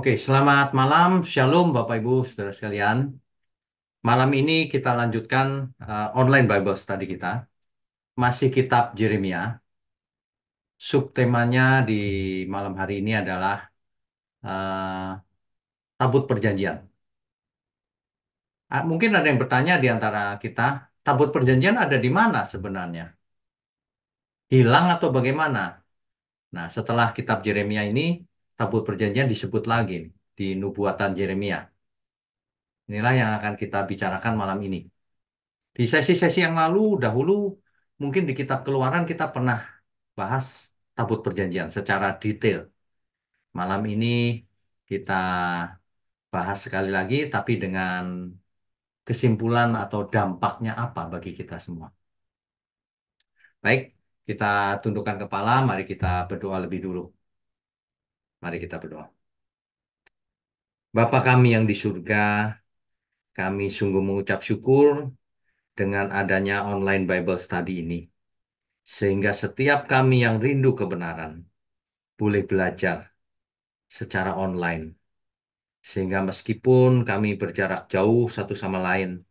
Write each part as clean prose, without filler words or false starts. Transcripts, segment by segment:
Oke, selamat malam, Shalom Bapak Ibu, Saudara sekalian. Malam ini kita lanjutkan online Bible study kita. Masih kitab Yeremia. Subtemanya di malam hari ini adalah eh, Tabut Perjanjian. Mungkin ada yang bertanya di antara kita, Tabut Perjanjian ada di mana sebenarnya? Hilang atau bagaimana? Nah, setelah kitab Yeremia ini, Tabut Perjanjian disebut lagi di Nubuatan Yeremia. Inilah yang akan kita bicarakan malam ini. Di sesi-sesi yang lalu, dahulu, mungkin di kitab Keluaran kita pernah bahas tabut perjanjian secara detail. Malam ini kita bahas sekali lagi, tapi dengan kesimpulan atau dampaknya apa bagi kita semua. Baik, kita tundukkan kepala, mari kita berdoa lebih dulu. Mari kita berdoa. Bapa kami yang di surga, kami sungguh mengucap syukur dengan adanya online Bible study ini. Sehingga setiap kami yang rindu kebenaran, boleh belajar secara online. Sehingga meskipun kami berjarak jauh satu sama lain,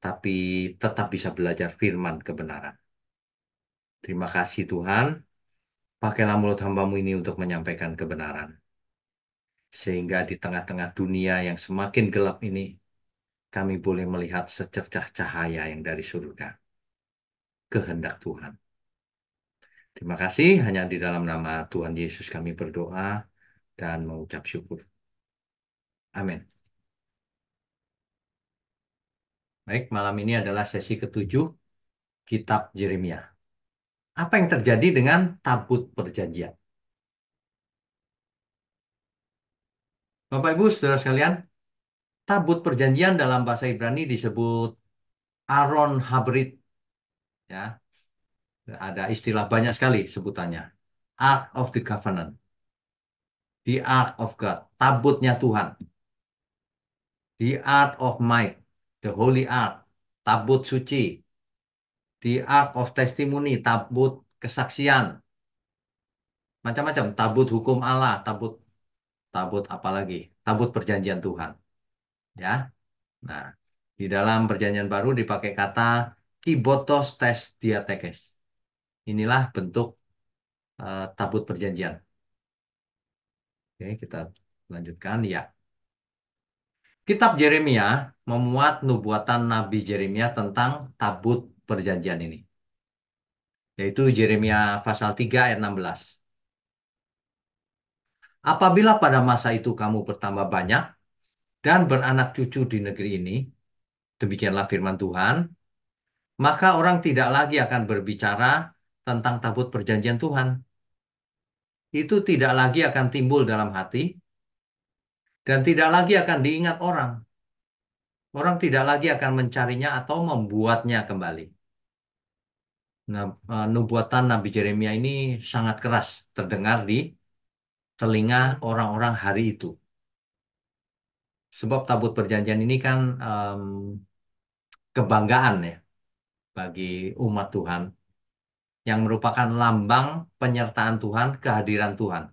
tapi tetap bisa belajar firman kebenaran. Terima kasih Tuhan, pakailah mulut hamba-Mu ini untuk menyampaikan kebenaran. Sehingga di tengah-tengah dunia yang semakin gelap ini, kami boleh melihat secercah cahaya yang dari surga. Kehendak Tuhan. Terima kasih, hanya di dalam nama Tuhan Yesus kami berdoa dan mengucap syukur. Amin. Baik, malam ini adalah sesi ketujuh Kitab Yeremia. Apa yang terjadi dengan tabut perjanjian? Bapak Ibu, saudara sekalian, tabut perjanjian dalam bahasa Ibrani disebut Aron Habrit. Ya, ada istilah banyak sekali sebutannya. Ark of the Covenant, the Ark of God, tabutnya Tuhan, the Ark of Might, the Holy Ark, tabut suci, the Ark of Testimony, tabut kesaksian, macam-macam, tabut hukum Allah, tabut tabut apa lagi? Tabut perjanjian Tuhan. Ya, nah di dalam perjanjian baru dipakai kata kibotos tes diatekes. Inilah bentuk tabut perjanjian. Oke, kita lanjutkan ya. Kitab Yeremia memuat nubuatan Nabi Yeremia tentang tabut perjanjian ini. Yaitu Yeremia pasal 3 ayat 16. Apabila pada masa itu kamu bertambah banyak dan beranak cucu di negeri ini, demikianlah firman Tuhan, maka orang tidak lagi akan berbicara tentang tabut perjanjian Tuhan. Itu tidak lagi akan timbul dalam hati dan tidak lagi akan diingat orang. Orang tidak lagi akan mencarinya atau membuatnya kembali. Nah, nubuatan Nabi Yeremia ini sangat keras terdengar di telinga orang-orang hari itu. Sebab tabut perjanjian ini kan kebanggaan ya bagi umat Tuhan yang merupakan lambang penyertaan Tuhan, kehadiran Tuhan.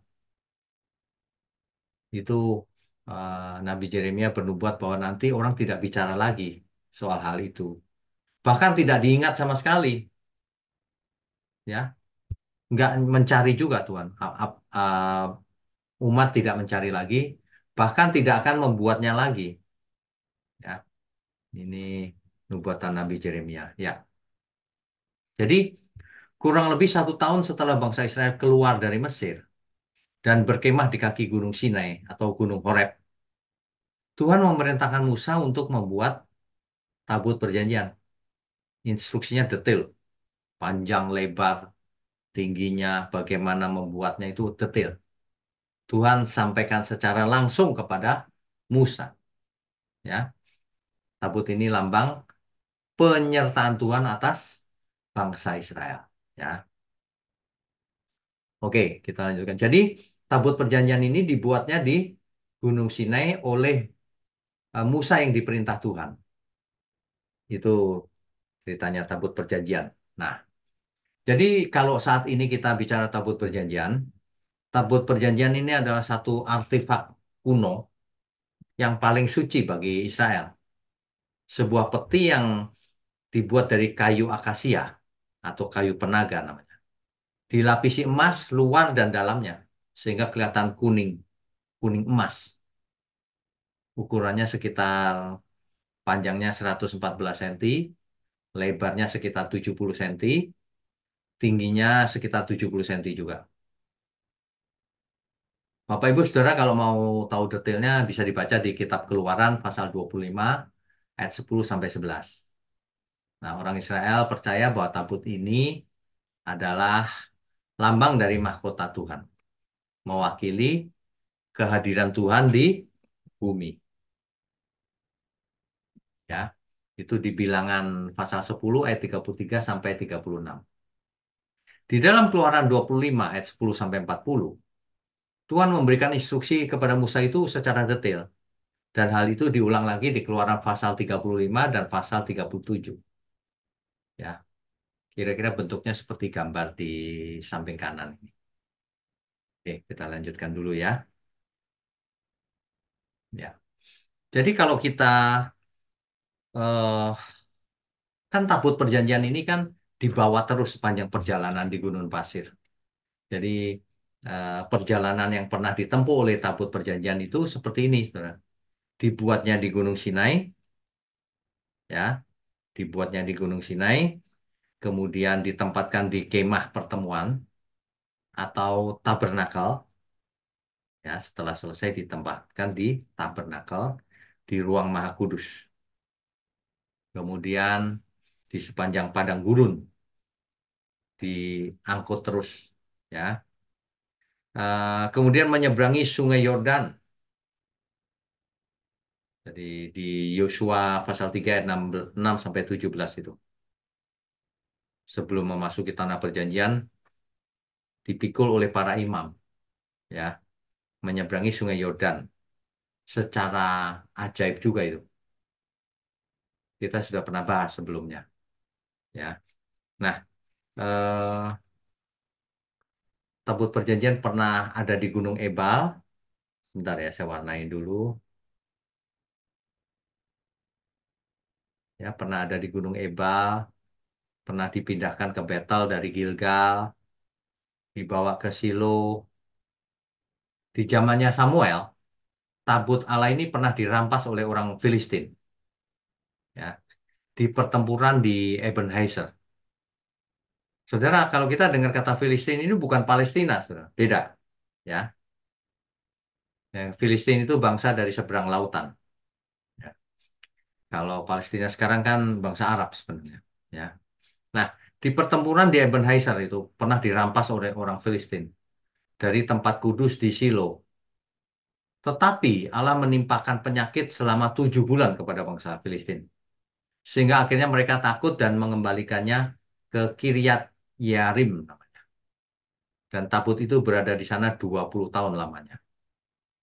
Itu Nabi Yeremia bernubuat bahwa nanti orang tidak bicara lagi soal hal itu. Bahkan tidak diingat sama sekali, ya, nggak mencari juga Tuhan. Umat tidak mencari lagi, bahkan tidak akan membuatnya lagi. Ya, ini nubuatan Nabi Yeremia. Ya, jadi kurang lebih 1 tahun setelah bangsa Israel keluar dari Mesir dan berkemah di kaki Gunung Sinai atau Gunung Horeb, Tuhan memerintahkan Musa untuk membuat tabut perjanjian. Instruksinya detail, panjang, lebar, tingginya, bagaimana membuatnya itu detail. Tuhan sampaikan secara langsung kepada Musa. Ya, tabut ini lambang penyertaan Tuhan atas bangsa Israel. Ya, oke, kita lanjutkan. Jadi, tabut perjanjian ini dibuatnya di Gunung Sinai oleh Musa yang diperintah Tuhan. Itu ceritanya tabut perjanjian. Nah, jadi kalau saat ini kita bicara tabut perjanjian ini adalah satu artefak kuno yang paling suci bagi Israel. Sebuah peti yang dibuat dari kayu akasia atau kayu penaga namanya. Dilapisi emas luar dan dalamnya sehingga kelihatan kuning, kuning emas. Ukurannya sekitar panjangnya 114 cm, lebarnya sekitar 70 cm, tingginya sekitar 70 cm juga. Bapak Ibu Saudara kalau mau tahu detailnya bisa dibaca di Kitab Keluaran pasal 25 ayat 10 sampai 11. Nah, orang Israel percaya bahwa tabut ini adalah lambang dari mahkota Tuhan, mewakili kehadiran Tuhan di bumi. Ya, itu di Bilangan pasal 10 ayat 33 sampai 36. Di dalam Keluaran 25 ayat 10 sampai 40, Tuhan memberikan instruksi kepada Musa itu secara detail. Dan hal itu diulang lagi di Keluaran pasal 35 dan pasal 37. Ya, kira-kira bentuknya seperti gambar di samping kanan ini. Oke, kita lanjutkan dulu ya. Ya. Jadi kalau kita eh, kan tabut perjanjian ini kan dibawa terus sepanjang perjalanan di Gunung Pasir. Jadi perjalanan yang pernah ditempuh oleh tabut perjanjian itu seperti ini, saudara. Dibuatnya di Gunung Sinai, ya, dibuatnya di Gunung Sinai, kemudian ditempatkan di kemah pertemuan atau tabernakel, ya, setelah selesai ditempatkan di tabernakel di ruang Maha Kudus. Kemudian di sepanjang padang gurun diangkut terus, ya. Kemudian menyeberangi Sungai Yordan. Jadi di Yosua pasal 3 ayat 6 sampai 17 itu. Sebelum memasuki tanah perjanjian, dipikul oleh para imam, ya, menyeberangi Sungai Yordan secara ajaib juga itu. Kita sudah pernah bahas sebelumnya, ya. Nah, eh, tabut perjanjian pernah ada di Gunung Ebal. Bentar ya, saya warnain dulu. Ya, pernah ada di Gunung Ebal, pernah dipindahkan ke Betel dari Gilgal, dibawa ke Silo. Di zamannya Samuel, tabut Allah ini pernah dirampas oleh orang Filistin, ya, di pertempuran di Ebenezer. Saudara, kalau kita dengar kata Filistin ini bukan Palestina, saudara. Beda, ya. Ya, Filistin itu bangsa dari seberang lautan. Ya. Kalau Palestina sekarang kan bangsa Arab sebenarnya, ya. Nah, di pertempuran di Ebenezer itu pernah dirampas oleh orang Filistin dari tempat kudus di Silo. Tetapi Allah menimpakan penyakit selama 7 bulan kepada bangsa Filistin. Sehingga akhirnya mereka takut dan mengembalikannya ke Kiryat Yearim namanya. Dan tabut itu berada di sana 20 tahun lamanya.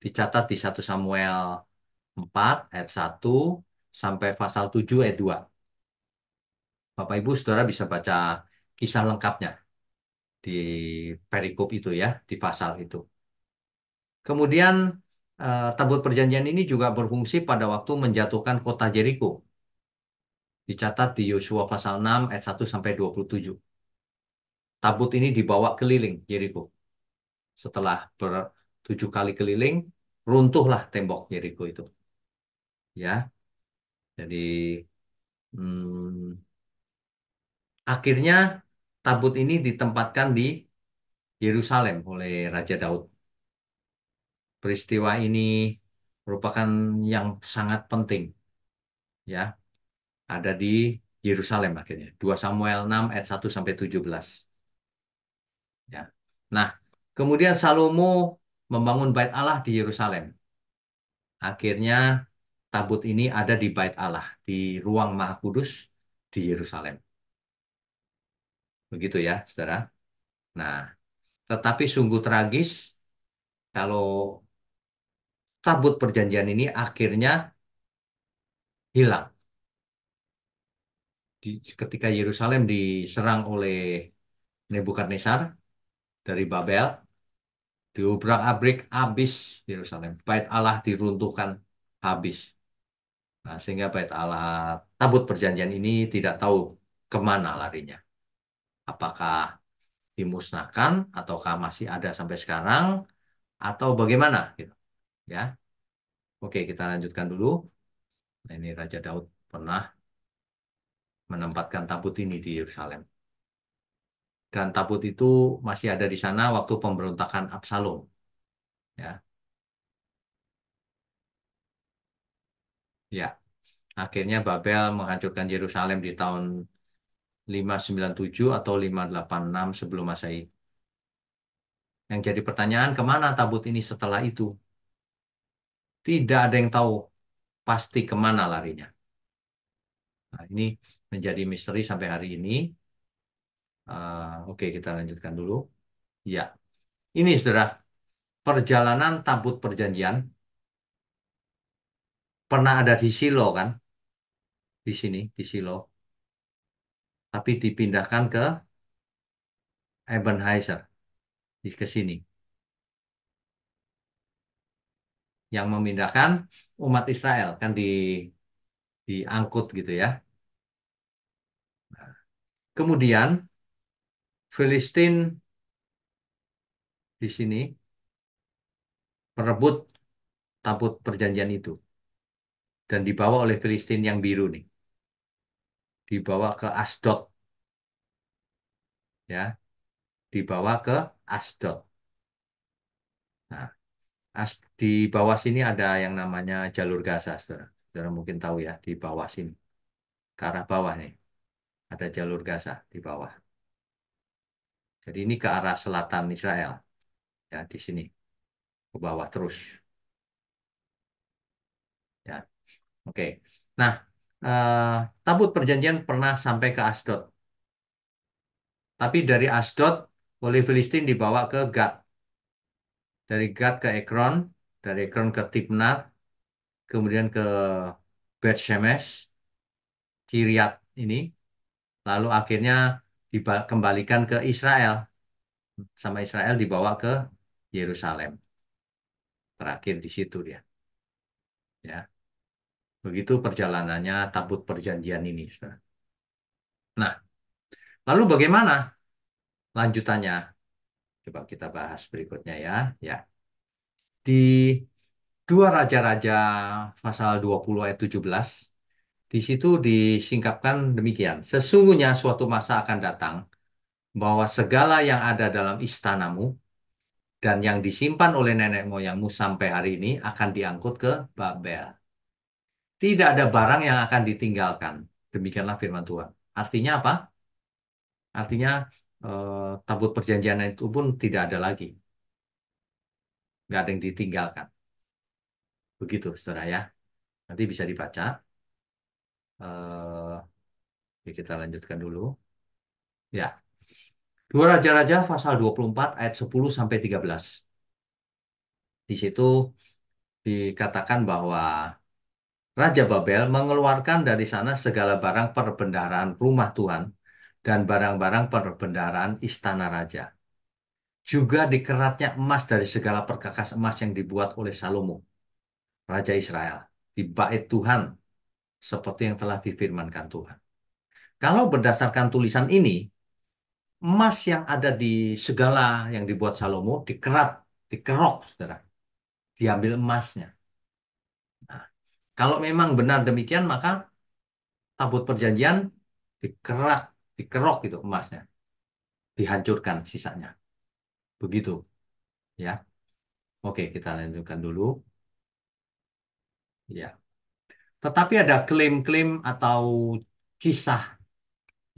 Dicatat di 1 Samuel 4 ayat 1 sampai pasal 7 ayat 2. Bapak Ibu Saudara bisa baca kisah lengkapnya di perikop itu ya, di pasal itu. Kemudian tabut perjanjian ini juga berfungsi pada waktu menjatuhkan kota Jeriko. Dicatat di Yosua pasal 6 ayat 1 sampai 27. Tabut ini dibawa keliling Yeriko. Setelah 7 kali keliling, runtuhlah tembok Yeriko itu. Ya, jadi hmm, akhirnya tabut ini ditempatkan di Yerusalem oleh Raja Daud. Peristiwa ini merupakan yang sangat penting, ya. Ada di Yerusalem akhirnya. 2 Samuel 6 ayat 1 sampai 17. Ya. Nah, kemudian Salomo membangun bait Allah di Yerusalem. Akhirnya tabut ini ada di bait Allah, di ruang Maha Kudus di Yerusalem. Begitu ya, Saudara. Nah, tetapi sungguh tragis kalau tabut perjanjian ini akhirnya hilang. Ketika Yerusalem diserang oleh Nebukadnezar dari Babel, Diubrak-abrik habis Yerusalem. Bait Allah diruntuhkan habis. Nah, sehingga bait Allah, tabut perjanjian ini tidak tahu kemana larinya. Apakah dimusnahkan ataukah masih ada sampai sekarang atau bagaimana gitu ya. Oke, kita lanjutkan dulu. Nah, ini Raja Daud pernah menempatkan tabut ini di Yerusalem. Dan tabut itu masih ada di sana waktu pemberontakan Absalom ya. Ya, akhirnya Babel menghancurkan Yerusalem di tahun 597 atau 586 sebelum Masehi. Yang jadi pertanyaan, kemana tabut ini setelah itu? Tidak ada yang tahu pasti kemana larinya. Nah, ini menjadi misteri sampai hari ini. Oke, kita lanjutkan dulu. Ya, ini saudara, perjalanan tabut perjanjian pernah ada di Silo kan? Di sini, di Silo. Tapi dipindahkan ke Ebenezer, ke sini. Yang memindahkan umat Israel kan diangkut gitu ya. Kemudian Filistin di sini merebut tabut perjanjian itu dan dibawa oleh Filistin yang biru nih, dibawa ke Asdod ya, dibawa ke Asdod. Nah, di bawah sini ada yang namanya jalur Gaza, saudara. Saudara mungkin tahu ya, di bawah sini, ke arah bawah nih, ada jalur Gaza di bawah. Jadi ini ke arah selatan Israel, ya di sini, ke bawah terus, ya. Oke. Nah, eh, tabut perjanjian pernah sampai ke Asdod, tapi dari Asdod oleh Filistin dibawa ke Gad, dari Gad ke Ekron, dari Ekron ke Timnat, kemudian ke Bet Shemesh, Kiryat ini, lalu akhirnya dikembalikan ke Israel, sama Israel dibawa ke Yerusalem. Terakhir di situ dia, ya. Begitu perjalanannya tabut perjanjian ini, saudara. Nah, lalu bagaimana lanjutannya? Coba kita bahas berikutnya ya. Ya, di dua Raja-Raja pasal 20 ayat 17, di situ disingkapkan demikian. Sesungguhnya suatu masa akan datang bahwa segala yang ada dalam istanamu dan yang disimpan oleh nenek moyangmu sampai hari ini akan diangkut ke Babel. Tidak ada barang yang akan ditinggalkan. Demikianlah firman Tuhan. Artinya apa? Artinya tabut perjanjian itu pun tidak ada lagi. Nggak ada yang ditinggalkan. Begitu, saudara ya. Nanti bisa dibaca. Eh, Oke, kita lanjutkan dulu. Ya, dua Raja-Raja pasal 24 ayat 10 sampai 13. Di situ dikatakan bahwa Raja Babel mengeluarkan dari sana segala barang perbendaharaan rumah Tuhan dan barang-barang perbendaharaan istana raja. Juga dikeratnya emas dari segala perkakas emas yang dibuat oleh Salomo, Raja Israel, di bait Tuhan, seperti yang telah difirmankan Tuhan. Kalau berdasarkan tulisan ini, emas yang ada di segala yang dibuat Salomo dikerat, dikerok, saudara. Diambil emasnya. Nah, kalau memang benar demikian, maka tabut perjanjian dikerak, dikerok gitu emasnya, dihancurkan sisanya. Begitu, ya. Oke, kita lanjutkan dulu. Ya. Tetapi ada klaim-klaim atau kisah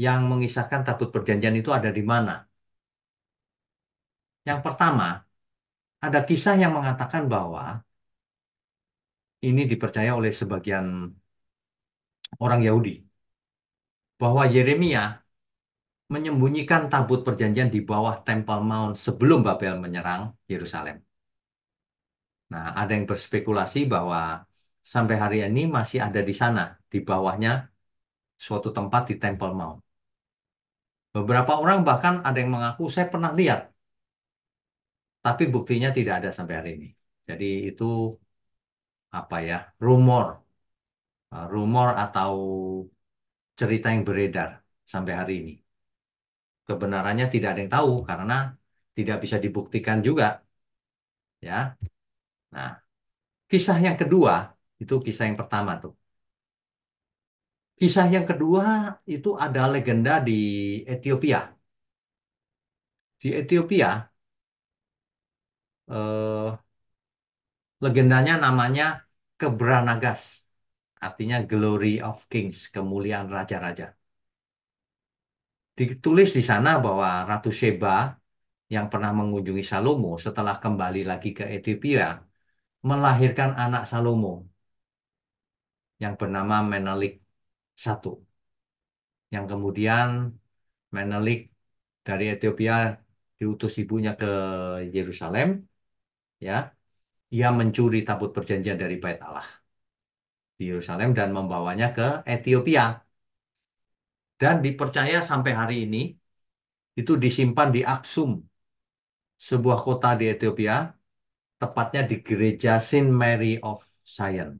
yang mengisahkan tabut perjanjian itu ada di mana. Yang pertama, ada kisah yang mengatakan bahwa ini dipercaya oleh sebagian orang Yahudi, bahwa Yeremia menyembunyikan tabut perjanjian di bawah Temple Mount sebelum Babel menyerang Yerusalem. Nah, ada yang berspekulasi bahwa sampai hari ini masih ada di sana, di bawahnya suatu tempat di Temple Mount. Beberapa orang bahkan ada yang mengaku, saya pernah lihat tapi buktinya tidak ada sampai hari ini. Jadi itu apa ya, rumor. Rumor atau cerita yang beredar sampai hari ini. Kebenarannya tidak ada yang tahu karena tidak bisa dibuktikan juga, ya. Nah, kisah yang kedua itu kisah yang pertama tuh. Kisah yang kedua itu ada legenda di Ethiopia. Di Ethiopia, eh, legendanya namanya Kebranagas, artinya Glory of Kings, kemuliaan raja-raja. Ditulis di sana bahwa Ratu Sheba yang pernah mengunjungi Salomo setelah kembali lagi ke Ethiopia melahirkan anak Salomo yang bernama Menelik I, yang kemudian Menelik dari Ethiopia diutus ibunya ke Yerusalem, ya. Ia mencuri tabut perjanjian dari Bait Allah di Yerusalem dan membawanya ke Ethiopia. Dan dipercaya sampai hari ini itu disimpan di Aksum, sebuah kota di Ethiopia, tepatnya di gereja Saint Mary of Zion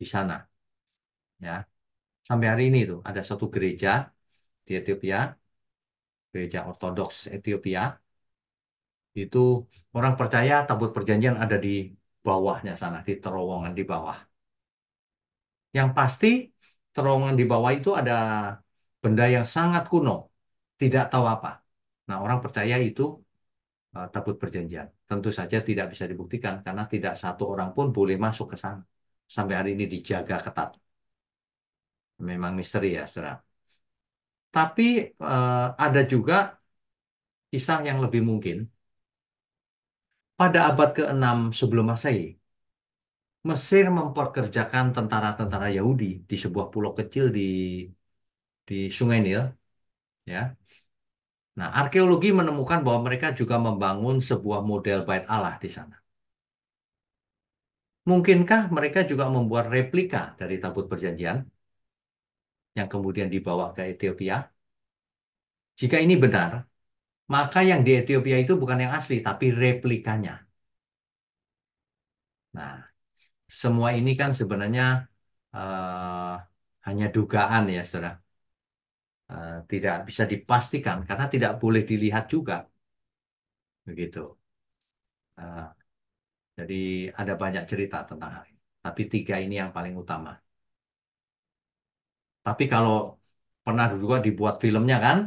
di sana, ya. Sampai hari ini tuh ada satu gereja di Ethiopia, gereja Ortodoks Ethiopia, itu orang percaya tabut perjanjian ada di bawahnya sana, di terowongan di bawah. Yang pasti terowongan di bawah itu ada benda yang sangat kuno, tidak tahu apa. Nah, orang percaya itu tabut perjanjian. Tentu saja tidak bisa dibuktikan karena tidak satu orang pun boleh masuk ke sana. Sampai hari ini dijaga ketat. Memang misteri ya, saudara. Tapi ada juga kisah yang lebih mungkin. Pada abad ke-6 sebelum Masehi, Mesir memperkerjakan tentara-tentara Yahudi di sebuah pulau kecil di Sungai Nil, ya. Nah, arkeologi menemukan bahwa mereka juga membangun sebuah model bait Allah di sana. Mungkinkah mereka juga membuat replika dari tabut perjanjian yang kemudian dibawa ke Ethiopia? Jika ini benar, maka yang di Ethiopia itu bukan yang asli, tapi replikanya. Nah, semua ini kan sebenarnya eh, hanya dugaan ya, saudara. Tidak bisa dipastikan karena tidak boleh dilihat juga, begitu. Eh, jadi ada banyak cerita tentang hal ini. Tapi tiga ini yang paling utama. Tapi kalau pernah juga dibuat filmnya kan,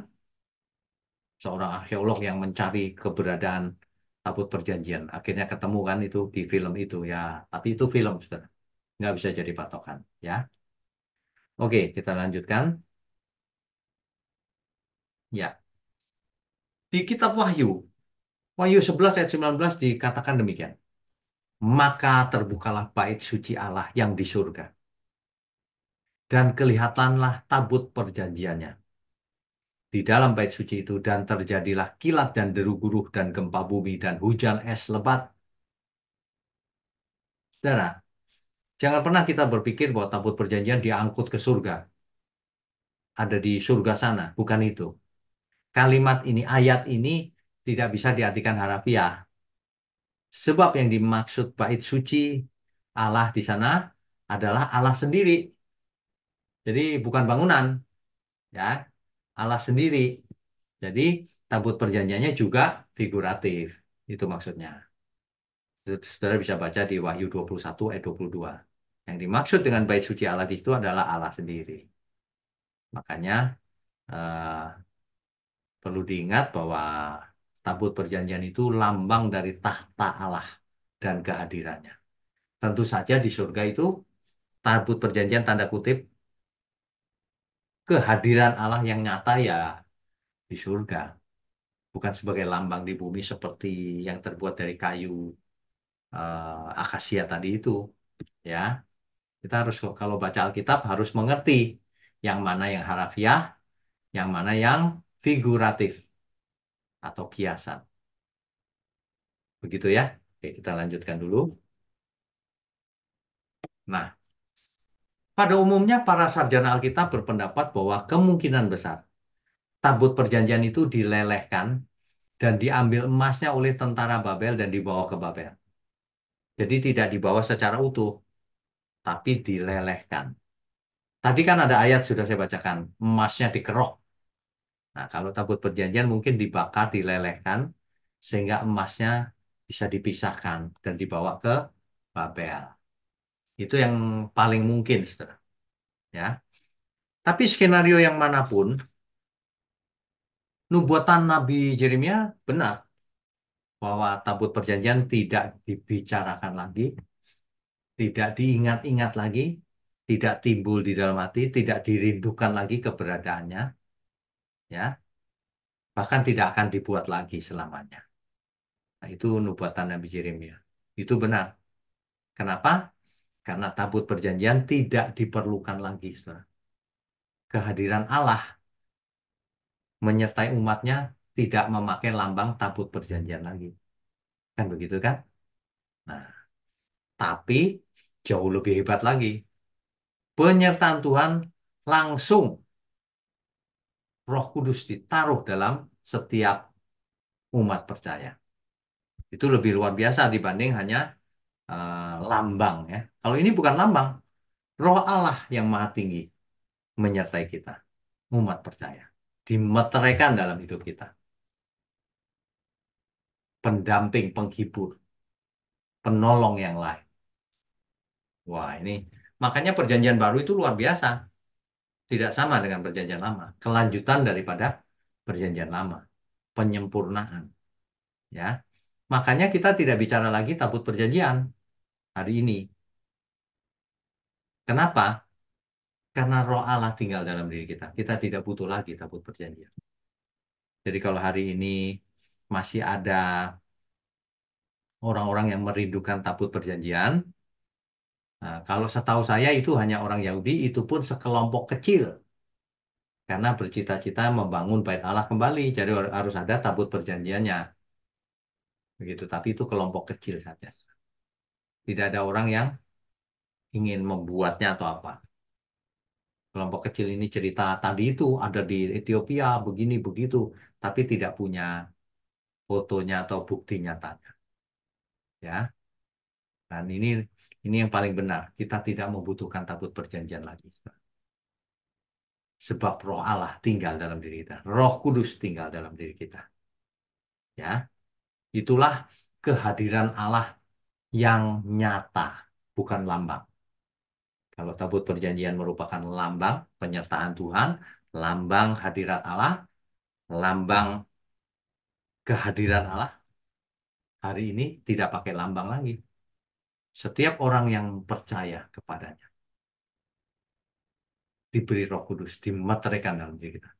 seorang arkeolog yang mencari keberadaan tabut perjanjian, akhirnya ketemu kan itu di film itu ya. Tapi itu film, saudara. Nggak bisa jadi patokan, ya. Oke, kita lanjutkan. Ya, di Kitab Wahyu, Wahyu 11 ayat 19 dikatakan demikian. Maka terbukalah bait suci Allah yang di surga, dan kelihatanlah tabut perjanjiannya di dalam bait suci itu, dan terjadilah kilat dan deru guruh dan gempa bumi dan hujan es lebat. Saudara, jangan pernah kita berpikir bahwa tabut perjanjian diangkut ke surga, ada di surga sana, bukan itu. Kalimat ini, ayat ini tidak bisa diartikan harafiah. Sebab yang dimaksud bait suci Allah di sana adalah Allah sendiri. Jadi bukan bangunan, ya. Allah sendiri. Jadi tabut perjanjiannya juga figuratif. Itu maksudnya. Saudara bisa baca di Wahyu 21 ayat 22. Yang dimaksud dengan bait suci Allah di situ adalah Allah sendiri. Makanya eh, perlu diingat bahwa tabut perjanjian itu lambang dari tahta Allah dan kehadirannya. Tentu saja di surga itu tabut perjanjian tanda kutip kehadiran Allah yang nyata ya di surga. Bukan sebagai lambang di bumi seperti yang terbuat dari kayu akasia tadi itu. Ya, kita harus kalau baca Alkitab harus mengerti yang mana yang harafiah, yang mana yang figuratif atau kiasan. Begitu ya. Oke, kita lanjutkan dulu. Nah, pada umumnya para sarjana Alkitab berpendapat bahwa kemungkinan besar tabut perjanjian itu dilelehkan dan diambil emasnya oleh tentara Babel dan dibawa ke Babel. Jadi tidak dibawa secara utuh, tapi dilelehkan. Tadi kan ada ayat sudah saya bacakan, emasnya dikerok. Nah, kalau tabut perjanjian mungkin dibakar, dilelehkan, sehingga emasnya bisa dipisahkan dan dibawa ke Babel. Itu yang paling mungkin, saudara. Ya. Tapi skenario yang manapun, nubuatan Nabi Yeremia benar bahwa tabut perjanjian tidak dibicarakan lagi, tidak diingat-ingat lagi, tidak timbul di dalam hati, tidak dirindukan lagi keberadaannya, ya, bahkan tidak akan dibuat lagi selamanya. Nah, itu nubuatan Nabi Yeremia. Itu benar. Kenapa? Karena tabut perjanjian tidak diperlukan lagi, saudara. Kehadiran Allah menyertai umatnya tidak memakai lambang tabut perjanjian lagi. Kan begitu kan? Nah, tapi jauh lebih hebat lagi. Penyertaan Tuhan langsung Roh Kudus ditaruh dalam setiap umat percaya. Itu lebih luar biasa dibanding hanya lambang ya. Kalau ini bukan lambang, Roh Allah yang Maha Tinggi menyertai kita, umat percaya. Dimeteraikan dalam hidup kita. Pendamping, penghibur, penolong yang lain. Wah, ini makanya perjanjian baru itu luar biasa. Tidak sama dengan perjanjian lama. Kelanjutan daripada perjanjian lama. Penyempurnaan. Ya. Makanya kita tidak bicara lagi tabut perjanjian hari ini. Kenapa? Karena roh Allah tinggal dalam diri kita. Kita tidak butuh lagi tabut perjanjian. Jadi kalau hari ini masih ada orang-orang yang merindukan tabut perjanjian, nah, kalau setahu saya itu hanya orang Yahudi, itu pun sekelompok kecil. Karena bercita-cita membangun bait Allah kembali. Jadi harus ada tabut perjanjiannya. Begitu. Tapi itu kelompok kecil saja. Tidak ada orang yang ingin membuatnya atau apa. Kelompok kecil ini cerita tadi itu ada di Ethiopia, begini, begitu. Tapi tidak punya fotonya atau bukti nyatanya. Ya. Dan ini yang paling benar. Kita tidak membutuhkan tabut perjanjian lagi. Sebab roh Allah tinggal dalam diri kita. Roh Kudus tinggal dalam diri kita. Ya, itulah kehadiran Allah yang nyata, bukan lambang. Kalau tabut perjanjian merupakan lambang penyertaan Tuhan, lambang hadirat Allah, lambang kehadiran Allah, hari ini tidak pakai lambang lagi. Setiap orang yang percaya kepadanya diberi Roh Kudus, dimeteraikan dalam diri kita.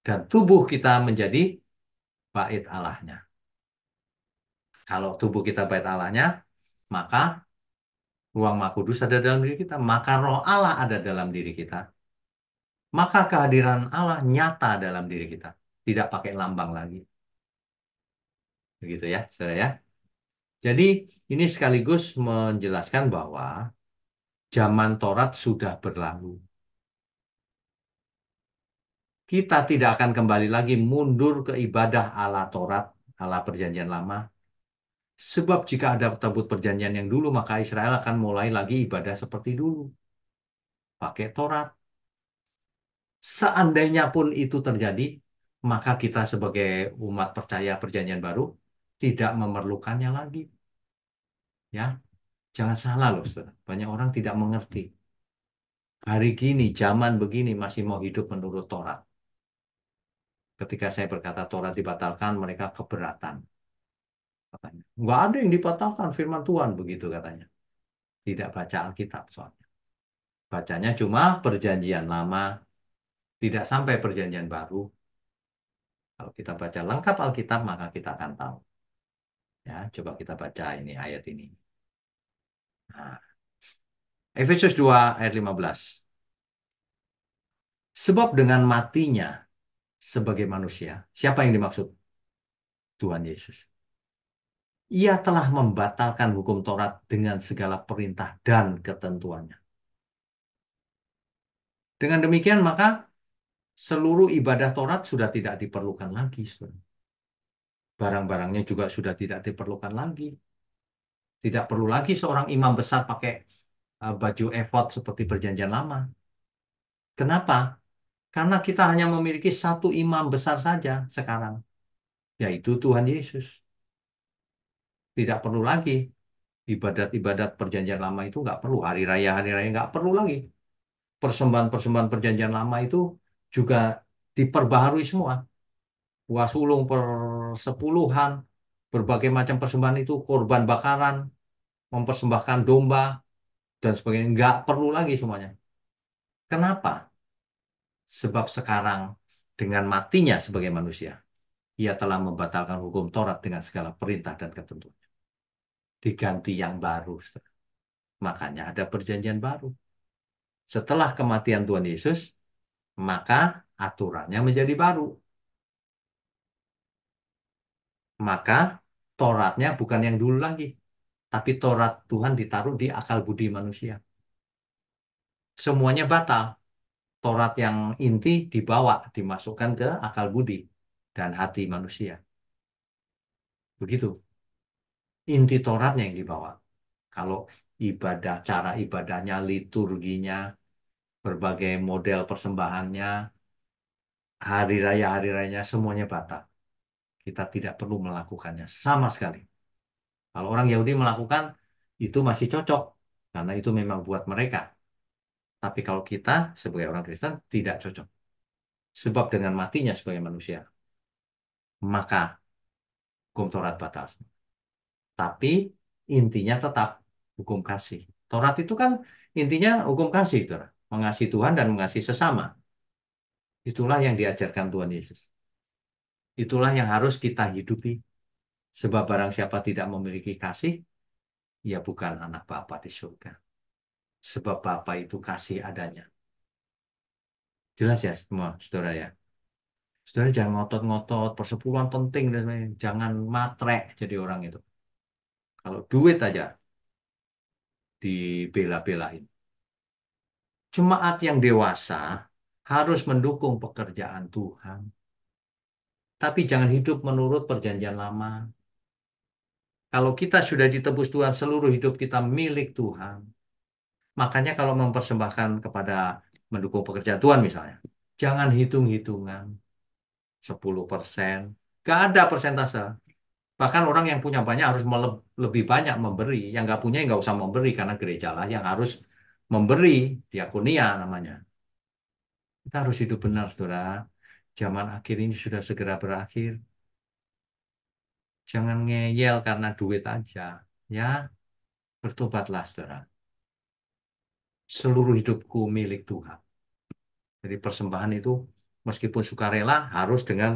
Dan tubuh kita menjadi bait Allahnya. Kalau tubuh kita bait Allahnya, maka ruang Maha Kudus ada dalam diri kita, maka Roh Allah ada dalam diri kita. Maka kehadiran Allah nyata dalam diri kita, tidak pakai lambang lagi. Begitu ya, saudara ya. Jadi ini sekaligus menjelaskan bahwa zaman Taurat sudah berlalu. Kita tidak akan kembali lagi mundur ke ibadah ala Taurat, ala Perjanjian Lama. Sebab jika ada tabut perjanjian yang dulu, maka Israel akan mulai lagi ibadah seperti dulu. Pakai Taurat. Seandainya pun itu terjadi, maka kita sebagai umat percaya perjanjian baru tidak memerlukannya lagi. Ya, jangan salah loh, saudara. Banyak orang tidak mengerti. Hari gini, zaman begini masih mau hidup menurut Taurat. Ketika saya berkata Taurat dibatalkan, mereka keberatan. Katanya, nggak ada yang dibatalkan firman Tuhan begitu katanya. Tidak baca Alkitab soalnya. Bacanya cuma perjanjian lama, tidak sampai perjanjian baru. Kalau kita baca lengkap Alkitab, maka kita akan tahu. Ya, coba kita baca ini ayat ini. Nah, Efesus 2 ayat 15. Sebab dengan matinya sebagai manusia, siapa yang dimaksud? Tuhan Yesus. Ia telah membatalkan hukum Taurat dengan segala perintah dan ketentuannya. Dengan demikian maka seluruh ibadah Taurat sudah tidak diperlukan lagi, saudara. Barang-barangnya juga sudah tidak diperlukan lagi. Tidak perlu lagi seorang imam besar pakai baju efod seperti perjanjian lama. Kenapa? Karena kita hanya memiliki satu imam besar saja sekarang, yaitu Tuhan Yesus. Tidak perlu lagi ibadat-ibadat perjanjian lama itu nggak perlu. Hari raya nggak perlu lagi. Persembahan-persembahan perjanjian lama itu juga diperbaharui semua. Buah sulung persepuluhan, berbagai macam persembahan itu, korban bakaran, mempersembahkan domba, dan sebagainya. Nggak perlu lagi semuanya. Kenapa? Sebab sekarang dengan matinya sebagai manusia, ia telah membatalkan hukum Taurat dengan segala perintah dan ketentuan. Diganti yang baru. Makanya ada perjanjian baru. Setelah kematian Tuhan Yesus, maka aturannya menjadi baru. Maka Tauratnya bukan yang dulu lagi, tapi Taurat Tuhan ditaruh di akal budi manusia. Semuanya batal. Taurat yang inti dibawa, dimasukkan ke akal budi dan hati manusia. Begitu. Inti Tauratnya yang dibawa. Kalau ibadah, cara ibadahnya, liturginya, berbagai model persembahannya, hari rayanya semuanya batal. Kita tidak perlu melakukannya sama sekali. Kalau orang Yahudi melakukan, itu masih cocok, karena itu memang buat mereka. Tapi kalau kita sebagai orang Kristen tidak cocok. Sebab dengan matinya sebagai manusia, maka hukum Taurat batal. Tapi intinya tetap hukum kasih. Taurat itu kan intinya hukum kasih, Saudara. Mengasihi Tuhan dan mengasihi sesama. Itulah yang diajarkan Tuhan Yesus. Itulah yang harus kita hidupi. Sebab barang siapa tidak memiliki kasih, ia bukan anak Bapa di surga. Sebab Bapa itu kasih adanya. Jelas ya semua, saudara ya. Saudara jangan ngotot-ngotot, persepuluhan penting dan lain-lain. Jangan matre jadi orang itu. Kalau duit aja dibela-belain. Jemaat yang dewasa harus mendukung pekerjaan Tuhan. Tapi jangan hidup menurut perjanjian lama. Kalau kita sudah ditebus Tuhan, seluruh hidup kita milik Tuhan. Makanya kalau mempersembahkan kepada mendukung pekerjaan Tuhan misalnya, jangan hitung-hitungan 10%. Gak ada persentase. Bahkan orang yang punya banyak harus lebih banyak memberi. Yang nggak punya nggak usah memberi karena gereja lah yang harus memberi. Diakonia namanya. Kita harus hidup benar, saudara. Zaman akhir ini sudah segera berakhir. Jangan ngeyel karena duit aja. Ya, bertobatlah, saudara. Seluruh hidupku milik Tuhan. Jadi persembahan itu meskipun sukarela harus dengan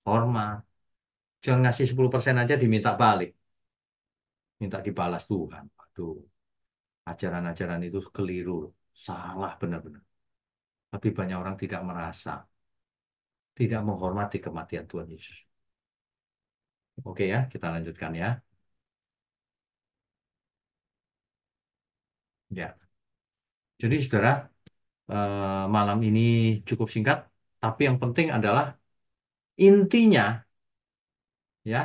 hormat. Jangan ngasih 10% aja diminta balik. Minta dibalas Tuhan. Aduh, ajaran-ajaran itu keliru. Salah benar-benar. Tapi banyak orang tidak merasa. Tidak menghormati kematian Tuhan Yesus. Oke ya, kita lanjutkan ya. Ya. Jadi saudara, malam ini cukup singkat. Tapi yang penting adalah intinya ya,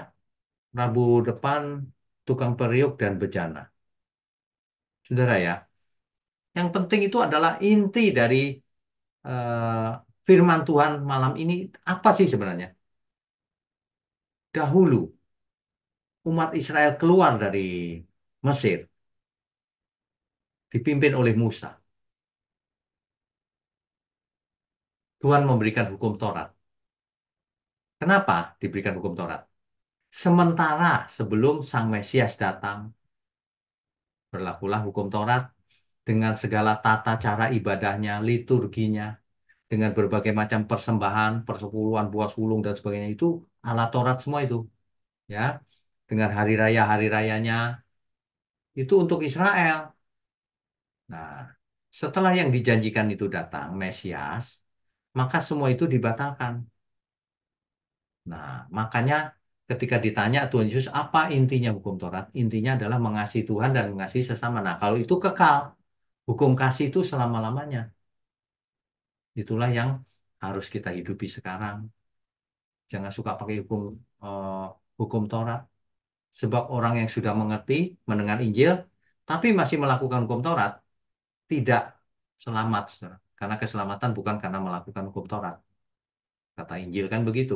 Rabu depan tukang periuk dan bejana. Saudara ya, yang penting itu adalah inti dari eh, firman Tuhan malam ini apa sih sebenarnya? Dahulu umat Israel keluar dari Mesir dipimpin oleh Musa. Tuhan memberikan hukum Taurat. Kenapa diberikan hukum Taurat? Sementara sebelum Sang Mesias datang, berlakulah hukum Taurat dengan segala tata cara ibadahnya, liturginya, dengan berbagai macam persembahan, persepuluhan, buah sulung dan sebagainya itu ala Taurat semua itu, ya. Dengan hari rayanya itu untuk Israel. Nah, setelah yang dijanjikan itu datang, Mesias, maka semua itu dibatalkan. Nah, makanya ketika ditanya Tuhan Yesus, apa intinya hukum Taurat? Intinya adalah mengasihi Tuhan dan mengasihi sesama. Nah, kalau itu kekal, hukum kasih itu selama-lamanya. Itulah yang harus kita hidupi sekarang. Jangan suka pakai eh, hukum Taurat. Sebab orang yang sudah mengerti, mendengar Injil, tapi masih melakukan hukum Taurat, tidak selamat, saudara. Karena keselamatan bukan karena melakukan hukum Taurat. Kata Injil kan begitu.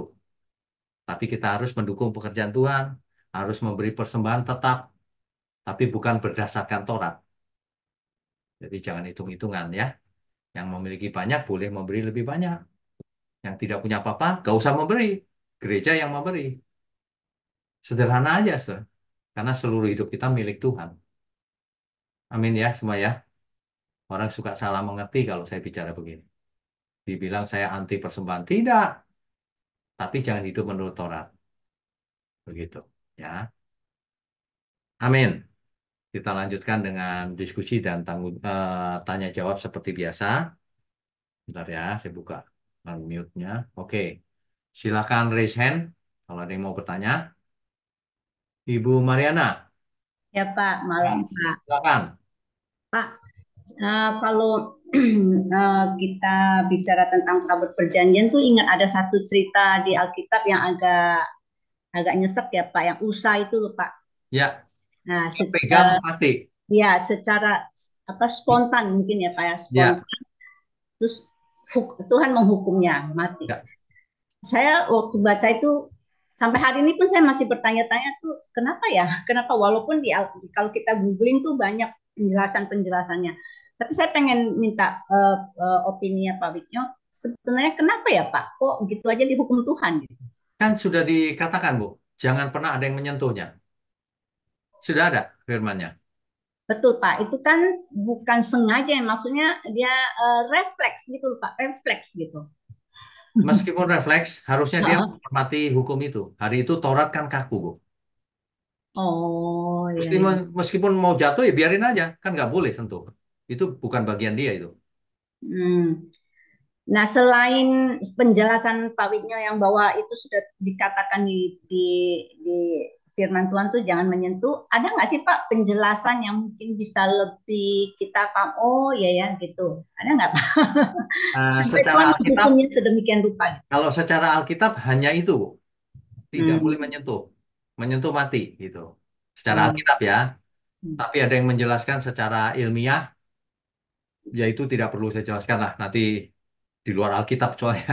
Tapi kita harus mendukung pekerjaan Tuhan, harus memberi persembahan tetap, tapi bukan berdasarkan Taurat. Jadi jangan hitung-hitungan ya. Yang memiliki banyak boleh memberi lebih banyak. Yang tidak punya apa-apa, gak usah memberi. Gereja yang memberi. Sederhana aja, saudara. Karena seluruh hidup kita milik Tuhan. Amin ya semua ya. Orang suka salah mengerti kalau saya bicara begini. Dibilang saya anti persembahan. Tidak. Tapi jangan hidup menurut Taurat. Begitu. Ya. Amin. Kita lanjutkan dengan diskusi dan tanya jawab seperti biasa. Bentar ya, saya buka unmute-nya. Oke. Silakan raise hand kalau ada yang mau bertanya. Ibu Mariana. Ya Pak, Ya, malam Pak. silakan. Pak, kalau kita bicara tentang tabut perjanjian tuh ingat ada satu cerita di Alkitab yang agak agak nyesek ya Pak, yang Usa itu loh Pak. Ya, Nah, pegang mati. ya secara apa spontan mungkin ya Pak ya, Ya, spontan. Terus Tuhan menghukumnya mati. ya. Saya waktu baca itu sampai hari ini pun saya masih bertanya-tanya tuh kenapa ya? Kenapa walaupun kalau kita googling tuh banyak penjelasan-penjelasannya. Tapi saya pengen minta opini Pak Witnyo. Sebenarnya kenapa ya Pak? Kok gitu aja dihukum Tuhan gitu? Kan sudah dikatakan, Bu. Jangan pernah ada yang menyentuhnya. Sudah ada firmannya. Betul Pak, itu kan bukan sengaja, maksudnya dia refleks gitu Pak, refleks gitu. Meskipun refleks, harusnya dia menghormati hukum itu. Hari itu Taurat kan kaku, Bu. Oh iya Meskipun, iya. meskipun mau jatuh ya biarin aja. Kan nggak boleh sentuh. Itu bukan bagian dia itu. Hmm. Nah, selain penjelasan Pak Witnyo yang bahwa itu sudah dikatakan di firman Tuhan tuh jangan menyentuh, ada nggak sih Pak penjelasan yang mungkin bisa lebih kita paham? Oh iya ya gitu. Ada nggak Pak? Sampai Secara Tuhan Alkitab, menghukumnya sedemikian rupa. kalau secara Alkitab hanya itu, Bu. Tidak boleh Hmm. menyentuh. Menyentuh mati gitu. Secara Oh. Alkitab ya. Tapi ada yang menjelaskan secara ilmiah, ya itu tidak perlu saya jelaskan lah. Nanti di luar Alkitab soalnya.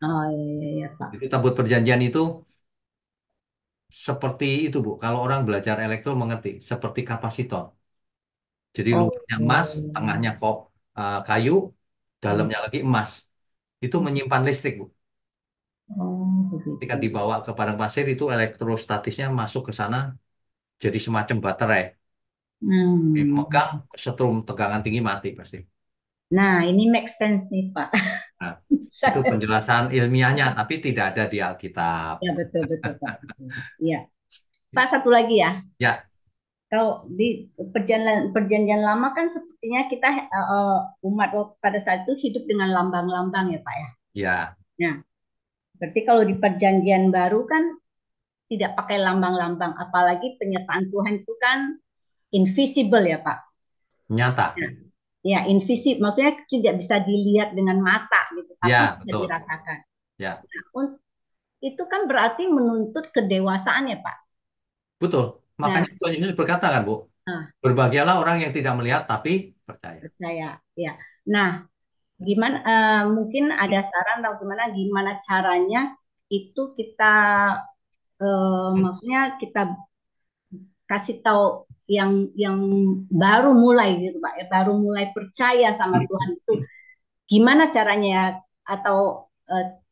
Oh iya, iya, iya, Pak. Itu tabut perjanjian itu seperti itu, Bu. Kalau orang belajar elektro mengerti, seperti kapasitor. Jadi Oh, luarnya emas, oh, tengahnya kok kayu, dalamnya lagi emas. Itu menyimpan listrik, Bu. oh Ketika begitu. dibawa ke padang pasir itu elektrostatisnya masuk ke sana jadi semacam baterai. Hmm. Dimegang, setrum tegangan tinggi mati pasti. Nah, ini make sense nih, Pak. Nah, itu Saya, penjelasan ilmiahnya, tapi tidak ada di Alkitab. ya betul betul Pak. Betul. Iya. Pak, satu lagi ya. Ya, Kalau di perjanjian lama kan sepertinya kita umat pada saat itu hidup dengan lambang-lambang ya Pak ya. ya, Nah, berarti kalau di perjanjian baru kan tidak pakai lambang-lambang, apalagi penyertaan Tuhan itu kan invisible ya Pak. nyata. Nah, ya invisible, maksudnya tidak bisa dilihat dengan mata gitu, tapi Ya, bisa betul. dirasakan. Ya, Nah, itu kan berarti menuntut kedewasaan ya Pak. betul. Nah, Makanya Tuhan Yesus berkata kan, Bu, nah berbahagialah orang yang tidak melihat tapi percaya. percaya ya. Nah, gimana mungkin ada saran atau gimana gimana caranya itu kita maksudnya kita kasih tahu yang baru mulai gitu Pak ya baru mulai percaya sama Tuhan itu gimana caranya ya atau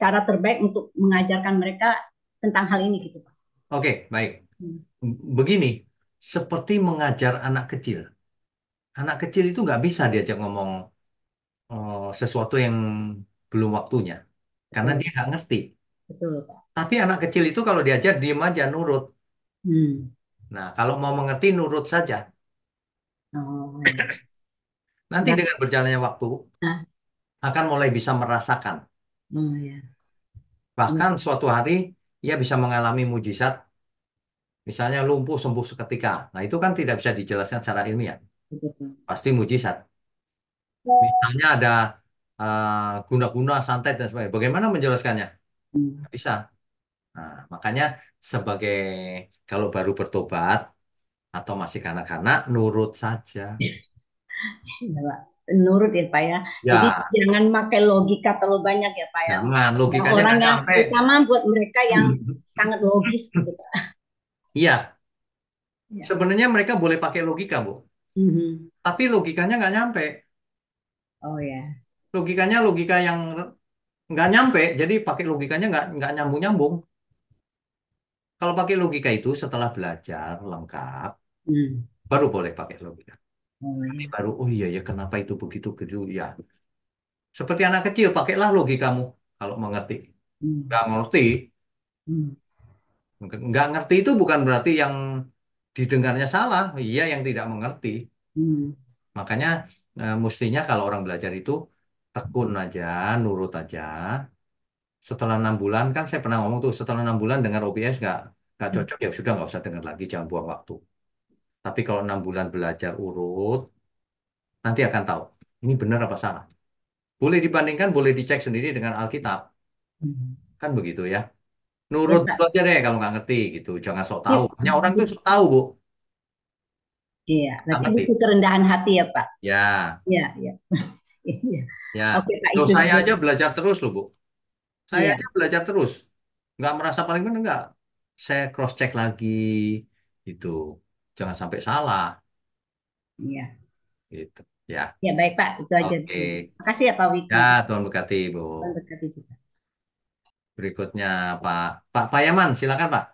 cara terbaik untuk mengajarkan mereka tentang hal ini gitu Pak. Oke, baik. Hmm. Begini, seperti mengajar anak kecil. Anak kecil itu nggak bisa diajak ngomong sesuatu yang belum waktunya. Karena Betul dia nggak ngerti. betul Pak. Tapi anak kecil itu kalau diajar, diem aja, nurut. Hmm. Nah, kalau mau mengerti, nurut saja. Oh ya. Nanti Nah, dengan berjalannya waktu, nah, akan mulai bisa merasakan. oh ya. Hmm. Bahkan suatu hari, ia bisa mengalami mujizat. Misalnya lumpuh sembuh seketika. Nah, itu kan tidak bisa dijelaskan secara ilmiah. Betul. Pasti mujizat. Misalnya ada guna-guna, santet, dan sebagainya. Bagaimana menjelaskannya? Hmm. Nggak bisa. Nah, makanya sebagai kalau baru bertobat atau masih kanak-kanak, nurut saja. Ya, Pak. Nurut ya Pak ya. Jadi Ya, jangan pakai logika terlalu banyak ya Pak ya. jangan logikanya Orang-orang nggak yang nyampe. terutama buat mereka yang sangat logis gitu Pak. Iya, Ya. sebenarnya mereka boleh pakai logika, Bu. Mhm. Tapi logikanya nggak nyampe. Oh ya. Logikanya logika yang nggak nyampe, jadi pakai logikanya nggak nyambung-nyambung. Kalau pakai logika itu setelah belajar lengkap, Hmm. baru boleh pakai logika. Oh Nanti ya. baru, oh iya ya, kenapa itu begitu gitu ya. Seperti anak kecil, pakailah logikamu kalau mengerti. Hmm. Nggak ngerti, Hmm. nggak ngerti itu bukan berarti yang didengarnya salah. Iya, yang tidak mengerti. Hmm. Makanya mestinya kalau orang belajar itu tekun aja, nurut aja. Setelah 6 bulan kan saya pernah ngomong tuh setelah 6 bulan dengar OBS nggak cocok ya sudah nggak usah dengar lagi jangan buang waktu. Tapi kalau 6 bulan belajar urut nanti akan tahu ini benar apa salah. Boleh dibandingkan, boleh dicek sendiri dengan Alkitab Hmm. kan begitu ya. Ya Nurut dulu Pak. aja deh kalau nggak ngerti gitu. Jangan sok tahu. Yuk. Banyak orang tuh sok tahu bu, Iya, nggak berarti ngerti. butuh kerendahan hati ya Pak. Ya, Iya, iya. Iya. ya. Oke Pak, Loh itu saya dia. aja belajar terus loh bu. Saya Iya, aja belajar terus. Nggak merasa paling benar nggak. Saya cross check lagi gitu. Jangan sampai salah iya. gitu. Ya. Ya baik Pak, itu aja Oke. dulu. Makasih ya Pak Ya, Wiki. Tuhan berkati, Bu. Tuhan berkati juga. Berikutnya Pak Pak Payaman, silakan Pak.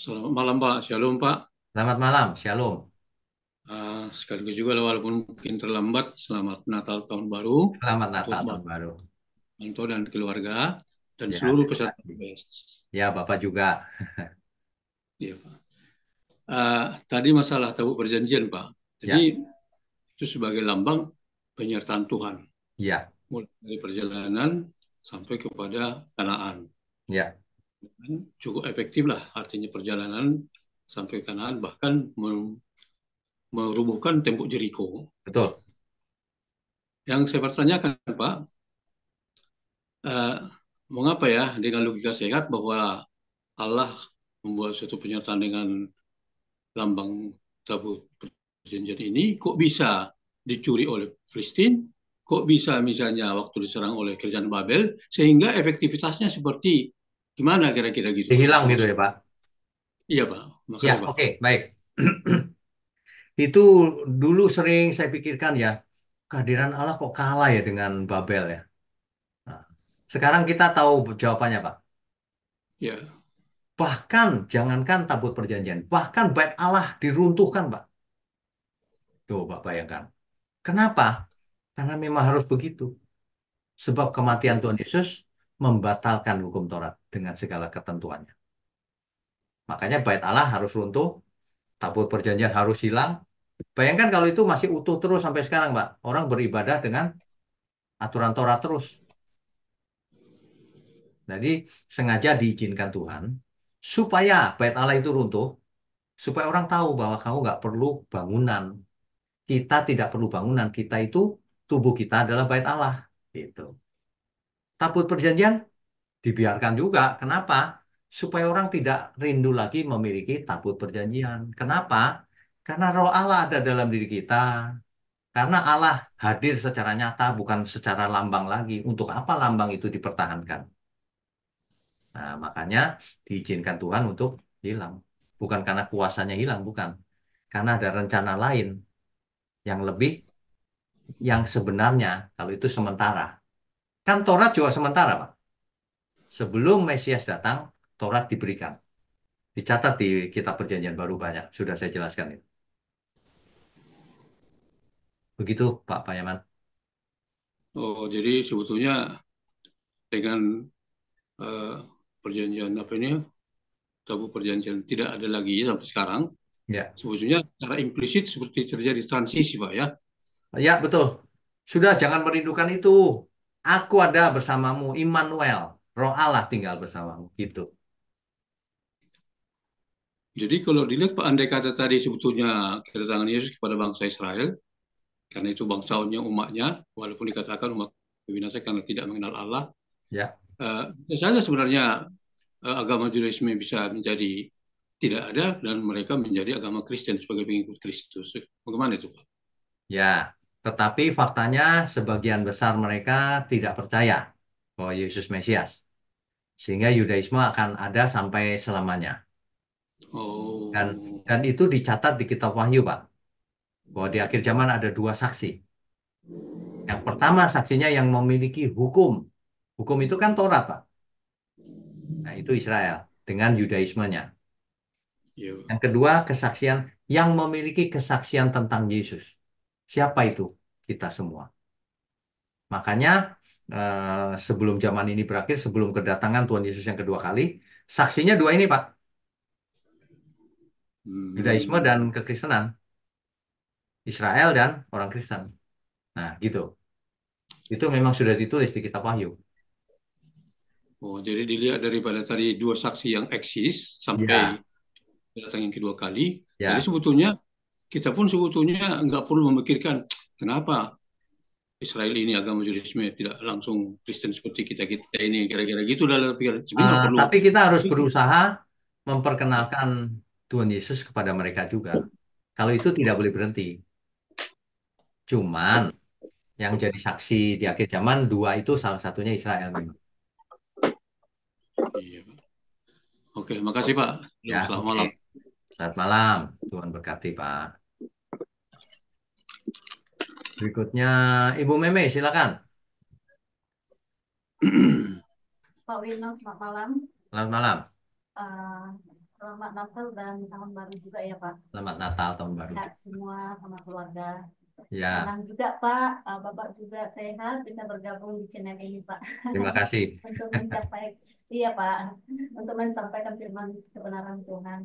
Selamat malam Pak, Shalom Pak. Selamat malam, Shalom. Sekaligus juga walaupun mungkin terlambat, selamat Natal Tahun Baru Selamat untuk Natal Bang tahun baru. Anto dan keluarga dan Ya, seluruh terima peserta kasih. PBS. Ya, Bapak juga. Iya, Pak. Tadi masalah tabut perjanjian Pak. Jadi Ya, itu sebagai lambang penyertaan Tuhan, ya, mulai dari perjalanan sampai kepada Kanaan. ya, Dan cukup efektif lah, artinya perjalanan sampai Kanaan bahkan merubuhkan tembok Jeriko. betul. Yang saya pertanyakan Pak, eh, mengapa ya dengan logika sehat bahwa Allah membuat suatu pernyataan dengan lambang tabut perjanjian ini kok bisa dicuri oleh Filistin, kok bisa misalnya waktu diserang oleh kerajaan Babel, sehingga efektivitasnya seperti gimana kira-kira gitu Pak? Dihilang Itu gitu ya, maksud. Pak. Iya Pak, Ya, makasih Pak. oke, baik. Itu dulu sering saya pikirkan ya, kehadiran Allah kok kalah ya dengan Babel ya. Nah, sekarang kita tahu jawabannya, Pak. Ya, Bahkan jangankan tabut perjanjian, bahkan bait Allah diruntuhkan, Pak. Tuh, Pak bayangkan. Kenapa? Karena memang harus begitu. Sebab kematian Tuhan Yesus membatalkan hukum Taurat dengan segala ketentuannya. Makanya bait Allah harus runtuh, tabut perjanjian harus hilang. Bayangkan kalau itu masih utuh terus sampai sekarang, Pak. Orang beribadah dengan aturan Taurat terus. Jadi sengaja diizinkan Tuhan supaya bait Allah itu runtuh, supaya orang tahu bahwa kamu nggak perlu bangunan. Kita tidak perlu bangunan. Kita itu tubuh kita adalah bait Allah. Gitu. Tabut perjanjian dibiarkan juga. Kenapa? Supaya orang tidak rindu lagi memiliki tabut perjanjian. Kenapa? Karena roh Allah ada dalam diri kita. Karena Allah hadir secara nyata, bukan secara lambang lagi. Untuk apa lambang itu dipertahankan? Nah, makanya diizinkan Tuhan untuk hilang. Bukan karena kuasanya hilang, bukan. Karena ada rencana lain yang lebih, yang sebenarnya, kalau itu sementara. Kan Taurat juga sementara, Pak. Sebelum Mesias datang, Taurat diberikan. Dicatat di Kitab Perjanjian Baru banyak. Sudah saya jelaskan itu. Begitu, Pak Payaman. oh jadi sebetulnya dengan eh, perjanjian apa ini, tabut perjanjian tidak ada lagi ya sampai sekarang, Ya, sebetulnya secara implisit seperti terjadi transisi Pak ya. ya betul. Sudah jangan merindukan itu. Aku ada bersamamu, Immanuel. Roh Allah tinggal bersamamu. Gitu. Jadi kalau dilihat Pak, andai kata tadi sebetulnya kedatangan Yesus kepada bangsa Israel, karena itu bangsanya, umatnya, walaupun dikatakan umat binasa karena tidak mengenal Allah. Ya, Bisa saja sebenarnya agama Judaisme bisa menjadi tidak ada dan mereka menjadi agama Kristen sebagai pengikut Kristus. Bagaimana itu, Pak? ya. Tetapi faktanya sebagian besar mereka tidak percaya bahwa Yesus Mesias. Sehingga Yudaisme akan ada sampai selamanya. Dan Oh, dan itu dicatat di Kitab Wahyu, Pak. Bahwa di akhir zaman ada dua saksi. Yang pertama saksinya yang memiliki hukum. Hukum itu kan Taurat, Pak. Nah, itu Israel dengan Yudaismenya. iya. Yang kedua, kesaksian yang memiliki kesaksian tentang Yesus. Siapa itu? Kita semua. Makanya sebelum zaman ini berakhir, sebelum kedatangan Tuhan Yesus yang kedua kali, saksinya dua ini, Pak. Yudaisme dan Hmm. kekristenan. Israel dan orang Kristen. Nah, gitu. Itu memang sudah ditulis di Kitab Wahyu. Oh, jadi dilihat daripada tadi dua saksi yang eksis sampai Ya, datang yang kedua kali. Jadi ya. sebetulnya kita pun sebetulnya nggak perlu memikirkan kenapa Israel ini agama Judaisme tidak langsung Kristen seperti kita kita ini kira-kira gitu dalam pikiran. Sebenarnya nggak perlu. Tapi kita harus berusaha memperkenalkan Tuhan Yesus kepada mereka juga. Kalau itu tidak boleh berhenti. Cuman yang jadi saksi di akhir zaman dua itu salah satunya Israel memang. Iya, Pak. Oke, makasih Pak. Ya, Selamat oke. malam. Selamat malam. Tuhan berkati, Pak. Berikutnya Ibu Meme, silakan. Pak Wino, selamat malam. Selamat malam. Eh, Selamat Natal dan Tahun Baru juga ya Pak. Selamat Natal tahun baru. Ya, semua sama keluarga. Ya, Senang juga Pak, Bapak juga sehat bisa bergabung di channel ini Pak. terima kasih. Untuk mencapai, iya Pak, untuk menyampaikan firman kebenaran Tuhan.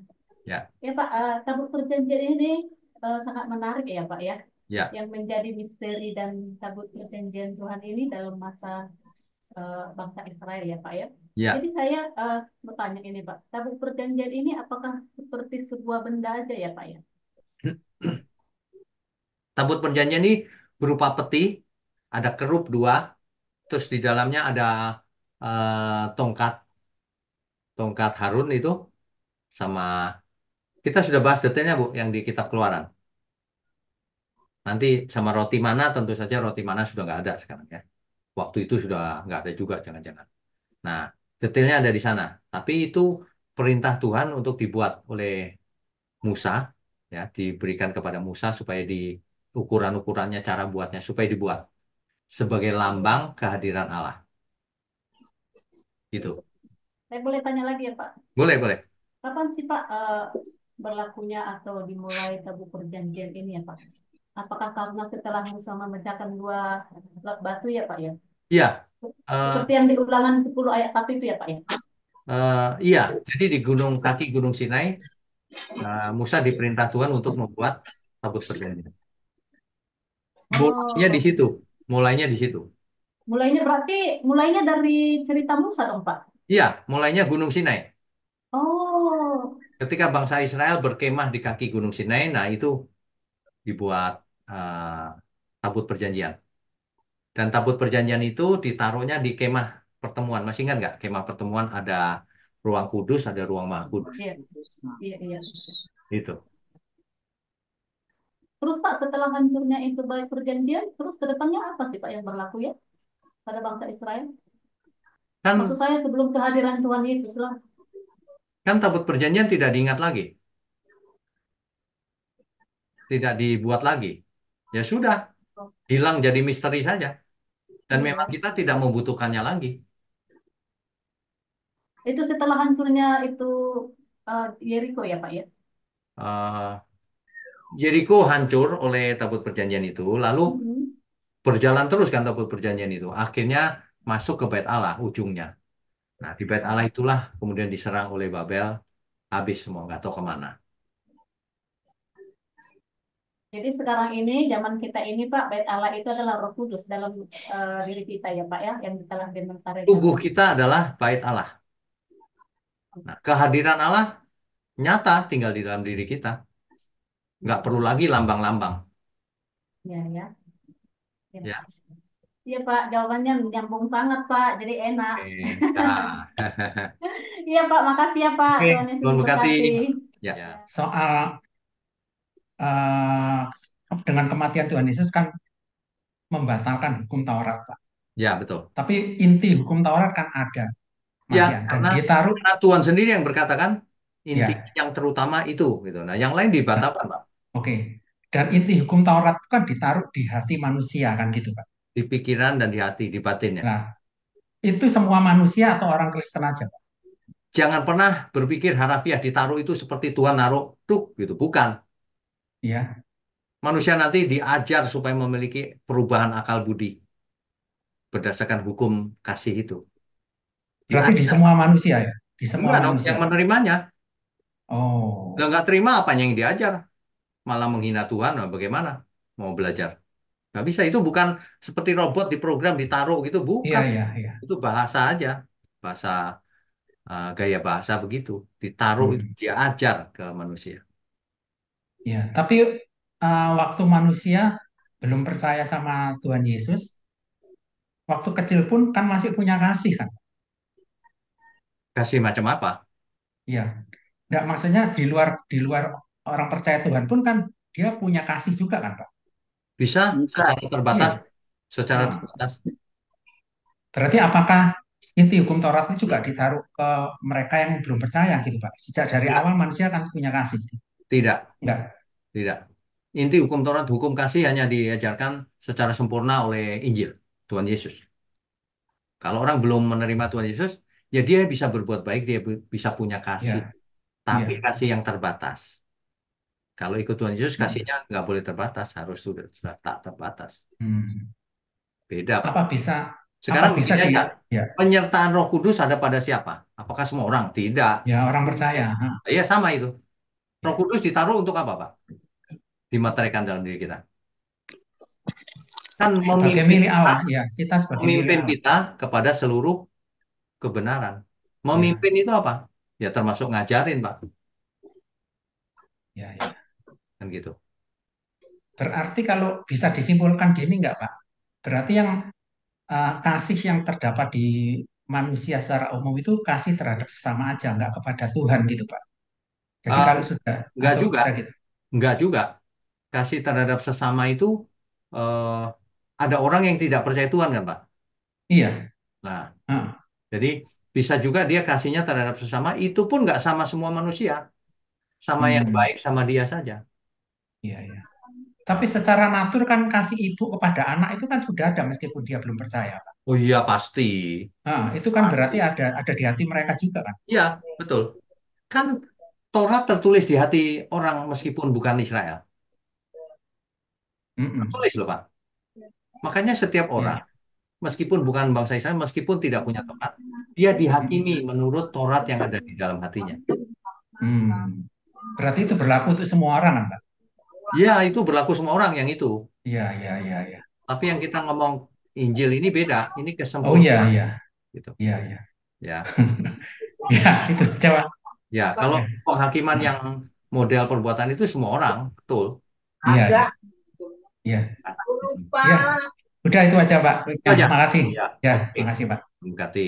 Ya, Ya Pak, tabut perjanjian ini sangat menarik ya Pak ya. ya, Yang menjadi misteri dan tabut perjanjian Tuhan ini dalam masa bangsa Israel ya Pak ya. ya. Jadi saya bertanya ini Pak, tabut perjanjian ini apakah seperti sebuah benda aja ya Pak ya? Tabut perjanjian ini berupa peti, ada kerup dua, terus di dalamnya ada tongkat, tongkat Harun itu, sama kita sudah bahas detailnya Bu, yang di Kitab Keluaran. Nanti sama roti mana, tentu saja roti mana sudah nggak ada sekarang ya. Waktu itu sudah nggak ada juga, jangan-jangan. Nah, detailnya ada di sana. Tapi itu perintah Tuhan untuk dibuat oleh Musa, ya, diberikan kepada Musa supaya di ukuran-ukurannya, cara buatnya supaya dibuat sebagai lambang kehadiran Allah. Gitu. Saya boleh tanya lagi ya Pak, Boleh, boleh. kapan sih Pak berlakunya atau dimulai tabut perjanjian ini ya Pak? Apakah karena setelah Musa memecahkan dua blok batu ya Pak ya? Iya, eh, Seperti yang di Ulangan 10 ayat 1 itu ya Pak ya? iya. Jadi di kaki Gunung Sinai, Musa diperintah Tuhan untuk membuat tabut perjanjian. Mulainya di Oh, situ. Mulainya di situ. mulainya dari cerita Musa dong Pak? Iya, mulainya Gunung Sinai. Oh, Ketika bangsa Israel berkemah di kaki Gunung Sinai, nah itu dibuat tabut perjanjian. Dan tabut perjanjian itu ditaruhnya di kemah pertemuan. Masih ingat nggak? Kemah pertemuan ada ruang kudus, ada ruang maha kudus. iya, iya, iya. Itu. Terus Pak, setelah hancurnya itu baik perjanjian, terus ke depannya apa sih Pak yang berlaku ya pada bangsa Israel? Maksud Kan, saya sebelum kehadiran Tuhan Yesus lah. kan tabut perjanjian tidak diingat lagi. Tidak dibuat lagi. Ya sudah, Oh, hilang jadi misteri saja. Dan iya memang ya. kita tidak membutuhkannya lagi. Itu setelah hancurnya itu Yeriko ya Pak ya? Eh, Yeriko hancur oleh tabut perjanjian itu, lalu Mhm. berjalan terus kan tabut perjanjian itu. Akhirnya masuk ke Bait Allah ujungnya. Nah, di Bait Allah itulah kemudian diserang oleh Babel, habis semua, nggak tahu kemana. Jadi sekarang ini, zaman kita ini Pak, Bait Allah itu adalah Roh Kudus dalam diri kita ya Pak ya, yang telah Tubuh dimentaraikan. kita adalah Bait Allah. Nah, kehadiran Allah nyata tinggal di dalam diri kita. Nggak perlu lagi lambang-lambang. Ya, ya. Ya. Ya. Iya Pak, jawabannya nyambung banget Pak, jadi enak. Nah. Iya Pak, makasih ya Pak. Oke, Tuhan Yesus Tuhan berkati. memberkati. Ya, Ya. Soal eh, dengan kematian Tuhan Yesus kan membatalkan hukum Taurat, Pak. ya betul. Tapi inti hukum Taurat kan ada, Ya, Mas Yan. Dan karena ditaruh, Tuhan sendiri yang berkata kan inti ya, yang terutama itu gitu. Nah, yang lain nah, dibatalkan, Pak. oke. Dan inti hukum Taurat itu kan ditaruh di hati manusia kan gitu, Pak. Di pikiran dan di hati, di batinnya. Nah, itu semua manusia atau orang Kristen aja, Pak? Jangan pernah berpikir harafiah ditaruh itu seperti Tuhan naruh duk gitu. Bukan. Ya, Manusia nanti diajar supaya memiliki perubahan akal budi berdasarkan hukum kasih itu. berarti di Diajar. semua manusia ya, di semua Enggak dong, manusia, yang Pak. menerimanya. Udah Oh, nggak terima apanya yang diajar. Malah menghina Tuhan, nah bagaimana? Mau belajar. Nggak bisa, itu bukan seperti robot diprogram, ditaruh gitu. iya, Bukan. iya, iya. Itu bahasa aja. Bahasa, gaya bahasa begitu. Ditaruh itu Hmm. dia ajar ke manusia. Ya, tapi waktu manusia belum percaya sama Tuhan Yesus, waktu kecil pun kan masih punya kasih kan? Kasih macam apa? Iya, nggak maksudnya di luar orang percaya Tuhan pun kan dia punya kasih juga kan, Pak? Bisa Bukan. secara terbatas. Iya. Secara Nah, terbatas. berarti apakah inti hukum Taurat itu juga ditaruh ke mereka yang belum percaya gitu, Pak? Sejak dari Tidak. awal manusia kan punya kasih. Tidak. Enggak. Tidak. Inti hukum Taurat, hukum kasih hanya diajarkan secara sempurna oleh Injil, Tuhan Yesus. Kalau orang belum menerima Tuhan Yesus, ya dia bisa berbuat baik, dia bisa punya kasih. Ya, Tapi iya. kasih yang terbatas. Kalau ikut Tuhan Yesus, Hmm. kasihnya nggak boleh terbatas, harus sudah tak terbatas. Hmm. Beda, Pak. Apa bisa apa Sekarang bisa begini di aja, ya, penyertaan Roh Kudus ada pada siapa? Apakah semua orang? Tidak. ya orang percaya, ha. Ya sama itu. Roh Ya. Kudus ditaruh untuk apa, Pak? Dimateraikan dalam diri kita. Kan Sebagai memimpin milik kita, Allah, ya, kita sebagai milik memimpin Allah. kita kepada seluruh kebenaran. Ya, Memimpin itu apa? Ya termasuk ngajarin, Pak. ya, ya. Kan gitu. Berarti kalau bisa disimpulkan gini enggak, Pak? Berarti yang kasih yang terdapat di manusia secara umum itu kasih terhadap sesama aja, enggak kepada Tuhan gitu, Pak. Jadi Ah, kalau sudah enggak atau juga. bisa gitu. Enggak juga. Kasih terhadap sesama itu eh, ada orang yang tidak percaya Tuhan kan, Pak? Iya. Nah, Ah, jadi bisa juga dia kasihnya terhadap sesama itu pun nggak sama semua manusia, sama yang hmm, baik sama dia saja. iya, iya. Tapi Nah, secara natur kan kasih ibu kepada anak itu kan sudah ada meskipun dia belum percaya, Pak. oh iya pasti, Itu kan berarti pasti. ada di hati mereka juga kan. Iya, betul. Kan Taurat tertulis di hati orang meskipun bukan Israel. Mm-mm. Tertulis loh, Pak. Makanya setiap orang, Iya. meskipun bukan bangsa Israel, meskipun tidak punya Taurat, dia dihakimi Mm-mm. menurut Taurat yang ada di dalam hatinya. Hmm. Berarti itu berlaku untuk semua orang kan, Pak? Ya, itu berlaku semua orang yang itu. Iya, iya, iya, iya. Tapi yang kita ngomong Injil ini beda, ini Oh iya, kesempurnaan iya, gitu. iya, iya. Ya, Ya, itu coba. ya. Kalau Ya. penghakiman Nah, yang model perbuatan itu semua orang, betul. iya, iya, iya. Ya, udah itu aja, Pak. Itu Ya, aja. makasih. Ya, Ya, oke. makasih, Pak. Terima kasih.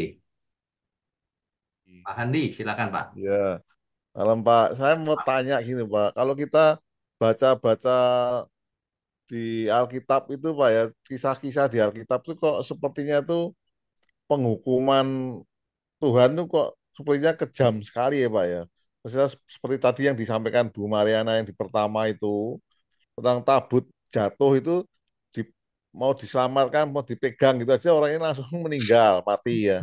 Pak Handi, silakan Pak. Ya, malam Pak. Saya mau tanya gini Pak, kalau kita baca-baca di Alkitab itu Pak ya, kisah-kisah di Alkitab itu kok sepertinya tuh penghukuman Tuhan tuh kok sepertinya kejam sekali ya Pak ya. Maksudnya seperti tadi yang disampaikan Bu Mariana yang di pertama itu tentang tabut jatuh itu di, mau diselamatkan, mau dipegang gitu aja orangnya langsung meninggal, mati ya.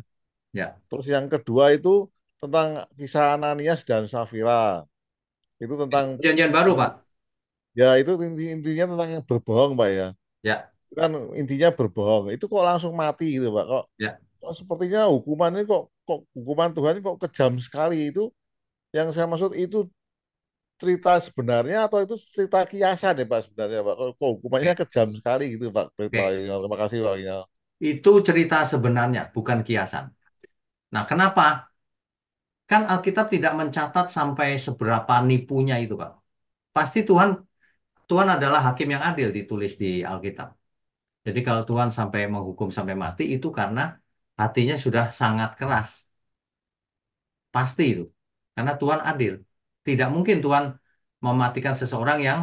Ya, Terus yang kedua itu tentang kisah Ananias dan Safira. Itu tentang perjanjian baru Pak. ya itu intinya tentang yang berbohong Pak ya. Ya, Kan intinya berbohong. Itu kok langsung mati gitu Pak. ya. Kok sepertinya hukuman ini kok hukuman Tuhan ini kok kejam sekali itu. Yang saya maksud itu cerita sebenarnya atau itu cerita kiasan ya Pak sebenarnya Pak. Kok hukumannya Oke, kejam sekali gitu Pak. Pak oke. Rinal. Terima kasih Pak Rinal. Itu cerita sebenarnya, bukan kiasan. Nah, kenapa? Kan Alkitab tidak mencatat sampai seberapa nipunya itu Pak. Pasti Tuhan Tuhan adalah hakim yang adil ditulis di Alkitab. Jadi kalau Tuhan sampai menghukum sampai mati itu karena hatinya sudah sangat keras. Pasti itu. Karena Tuhan adil. Tidak mungkin Tuhan mematikan seseorang yang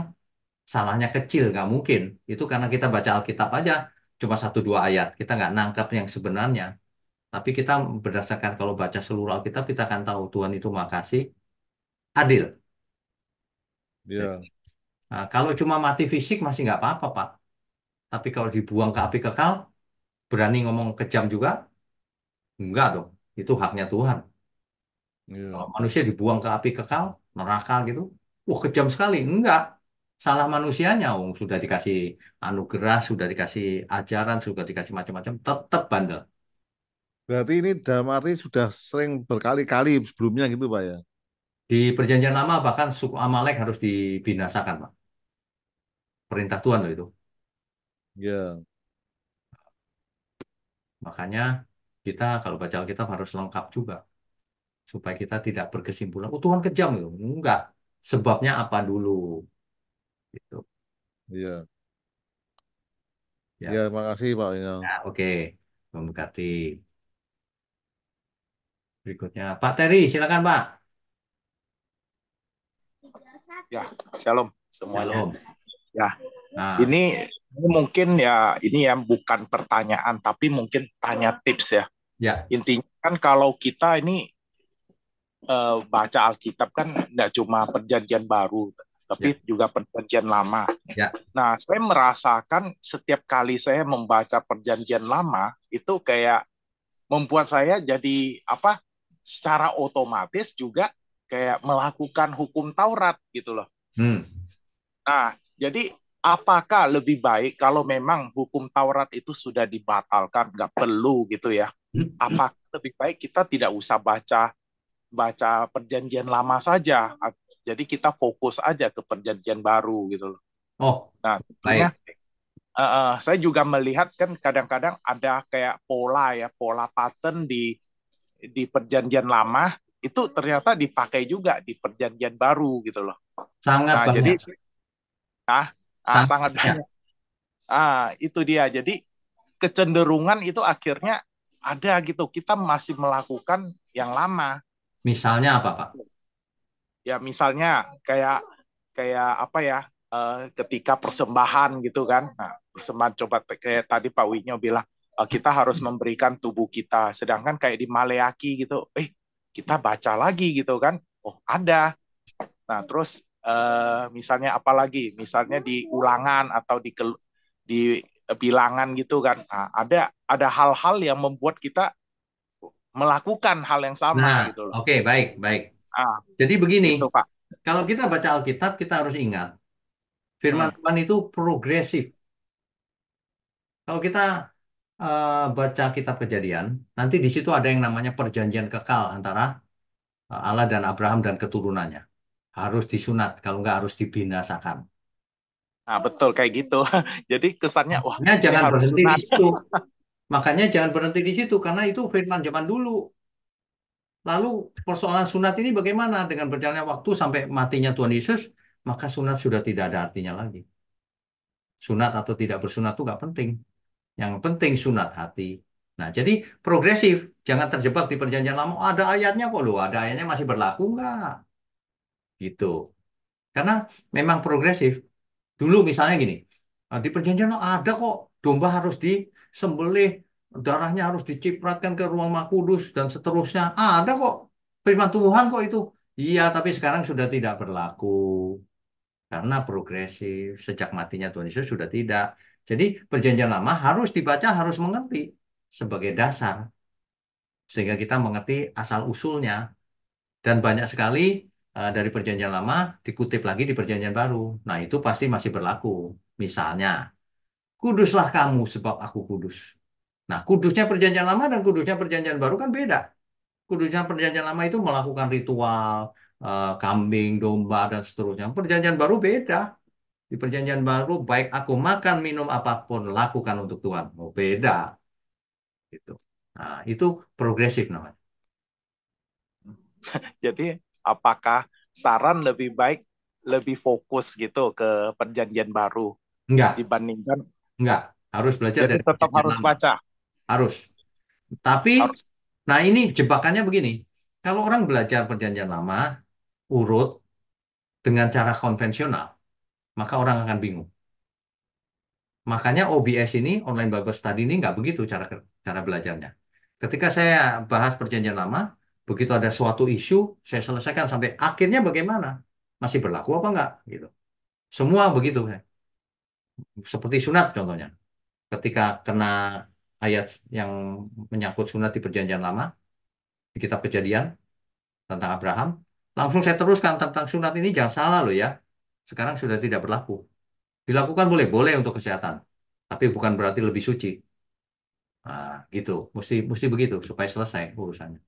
salahnya kecil. Nggak mungkin. Itu karena kita baca Alkitab aja. Cuma satu dua ayat. Kita nggak nangkap yang sebenarnya. Tapi kita berdasarkan kalau baca seluruh Alkitab kita akan tahu Tuhan itu makasih adil. Ya, Nah, kalau cuma mati fisik masih nggak apa-apa, Pak. Tapi kalau dibuang ke api kekal, berani ngomong kejam juga? Enggak dong. Itu haknya Tuhan. Kalau ya. manusia dibuang ke api kekal, neraka gitu, wah kejam sekali. Enggak. Salah manusianya, sudah dikasih anugerah, sudah dikasih ajaran, sudah dikasih macam-macam, tetap bandel. Berarti ini dalam arti sudah sering berkali-kali sebelumnya gitu Pak ya. Di Perjanjian Lama bahkan suku Amalek harus dibinasakan, Pak. Perintah Tuhan loh itu. Ya, Makanya kita kalau baca Alkitab harus lengkap juga. Supaya kita tidak berkesimpulan, oh Tuhan kejam itu. Enggak. Sebabnya apa dulu? Gitu. ya. Ya, Ya, makasih Pak Ino. ya oke. Memberkati. Berikutnya, Pak Terry, silakan Pak. Ya, shalom semuanya. Shalom. Ya, Nah, ini mungkin ya ini yang bukan pertanyaan tapi mungkin tanya tips ya. ya, Intinya kan kalau kita ini baca Alkitab kan tidak cuma perjanjian baru ya, tapi juga perjanjian lama. ya. Nah, saya merasakan setiap kali saya membaca perjanjian lama itu kayak membuat saya jadi apa? Secara otomatis juga kayak melakukan hukum Taurat gitu loh. Hmm. Nah, jadi apakah lebih baik kalau memang hukum Taurat itu sudah dibatalkan, nggak perlu gitu ya? Apakah lebih baik kita tidak usah baca baca perjanjian lama saja? Jadi kita fokus aja ke perjanjian baru gitu loh. Oh, Nah, tentunya baik. saya juga melihat kan kadang-kadang ada kayak pola ya, pola pattern di perjanjian lama itu ternyata dipakai juga di perjanjian baru gitu loh. Sangat Nah, jadi banyak. ah, Sangat sangat banyak. banyak. Itu dia. Jadi kecenderungan itu akhirnya ada gitu. Kita masih melakukan yang lama. Misalnya apa, Pak? Ya misalnya kayak kayak apa ya? Ketika persembahan gitu kan. Nah, persembahan coba kayak tadi Pak Winyo bilang kita harus memberikan tubuh kita. Sedangkan kayak di Maleaki gitu, kita baca lagi gitu kan. Oh, ada. Nah, terus misalnya apa lagi? Misalnya di ulangan atau di bilangan gitu kan. Nah, ada hal-hal yang membuat kita melakukan hal yang Nah, sama gitu loh. oke, baik, baik. Ah, Jadi begini, itu Pak. kalau kita baca Alkitab, kita harus ingat, firman Hmm. Tuhan itu progresif. Kalau kita baca kitab Kejadian, nanti di situ ada yang namanya perjanjian kekal antara Allah dan Abraham dan keturunannya. Harus disunat, kalau nggak harus dibinasakan. Nah, betul kayak gitu. Jadi kesannya wah, Makanya ini jangan harus berhenti di sunat. situ. Makanya jangan berhenti di situ, karena itu firman zaman dulu. Lalu persoalan sunat ini bagaimana dengan berjalannya waktu sampai matinya Tuhan Yesus, maka sunat sudah tidak ada artinya lagi. Sunat atau tidak bersunat itu nggak penting. Yang penting sunat hati. Nah, jadi progresif. Jangan terjebak di perjanjian lama. Oh, ada ayatnya kok loh. Ada ayatnya masih berlaku nggak? Gitu. Karena memang progresif. Dulu misalnya gini. Di perjanjian lama ada kok. Domba harus disembelih. Darahnya harus dicipratkan ke ruang Maha Kudus dan seterusnya. Ada kok. Firman Tuhan kok itu. Iya, tapi sekarang sudah tidak berlaku. Karena progresif. Sejak matinya Tuhan Yesus sudah tidak. Jadi perjanjian lama harus dibaca, harus mengerti sebagai dasar. Sehingga kita mengerti asal-usulnya. Dan banyak sekali dari perjanjian lama dikutip lagi di perjanjian baru. Nah itu pasti masih berlaku. Misalnya, kuduslah kamu sebab aku kudus. Nah kudusnya perjanjian lama dan kudusnya perjanjian baru kan beda. Kudusnya perjanjian lama itu melakukan ritual, kambing, domba, dan seterusnya. Perjanjian baru beda. Di perjanjian baru, baik aku makan, minum apapun, lakukan untuk Tuhan. Oh, beda. Gitu. Nah, itu progresif namanya. Jadi apakah saran lebih baik lebih fokus gitu ke perjanjian baru Enggak, dibandingkan enggak. Harus belajar Jadi dari tetap perjanjian harus lama. baca, Harus. Tapi, harus. nah ini jebakannya begini. Kalau orang belajar perjanjian lama, urut dengan cara konvensional, maka orang akan bingung. Makanya OBS ini, Online Bible Study ini nggak begitu cara belajarnya. Ketika saya bahas perjanjian lama, begitu ada suatu isu, saya selesaikan sampai akhirnya bagaimana? Masih berlaku apa enggak? Gitu. Semua begitu. Seperti sunat contohnya. Ketika kena ayat yang menyangkut sunat di perjanjian lama, di kitab Kejadian tentang Abraham, langsung saya teruskan tentang sunat ini jangan salah loh ya. Sekarang sudah tidak berlaku. Dilakukan boleh, boleh untuk kesehatan, tapi bukan berarti lebih suci. Nah, gitu. Mesti mesti begitu supaya selesai urusannya.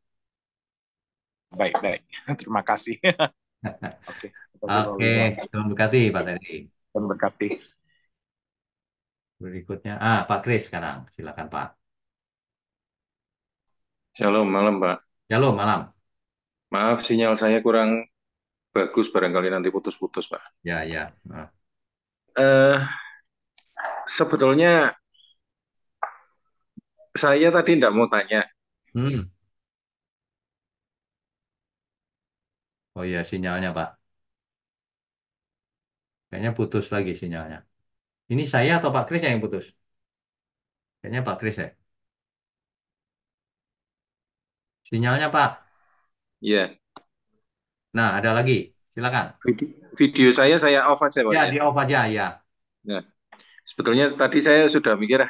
Baik, baik. Terima kasih. Oke, terima kasih Pak Oke, Wino. Tuhan berkati Pak Teddy. Dan berkati. Berikutnya, Pak Kris sekarang. Silakan Pak. Shalom malam, Pak. Shalom malam. Maaf, sinyal saya kurang bagus, barangkali nanti putus-putus, Pak. Ya, ya. Nah. Eh, Sebetulnya saya tadi tidak mau tanya. Hmm. Oh iya, sinyalnya Pak. Kayaknya putus lagi sinyalnya. Ini saya atau Pak Kris yang putus? Kayaknya Pak Kris ya. Sinyalnya Pak. Ya, Nah, ada lagi. Silakan. video saya off aja, Pak. Ya, Ya. di off aja ya. Nah, sebetulnya tadi saya sudah mikir,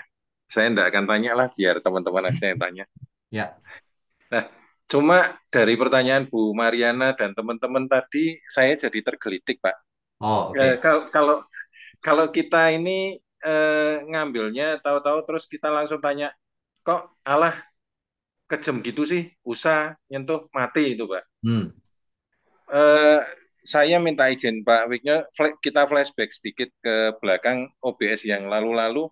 saya tidak akan tanya lah, biar teman-teman aja yang tanya. Ya. Nah, cuma dari pertanyaan Bu Mariana dan teman-teman tadi, saya jadi tergelitik, Pak. Oh, oke. Kalau kalau kita ini ngambilnya tahu-tahu terus kita langsung tanya, kok Allah kejam gitu sih, usah nyentuh mati itu, Pak. Hmm. Eh, saya minta izin Pak Wiknya, kita flashback sedikit ke belakang OBS yang lalu-lalu.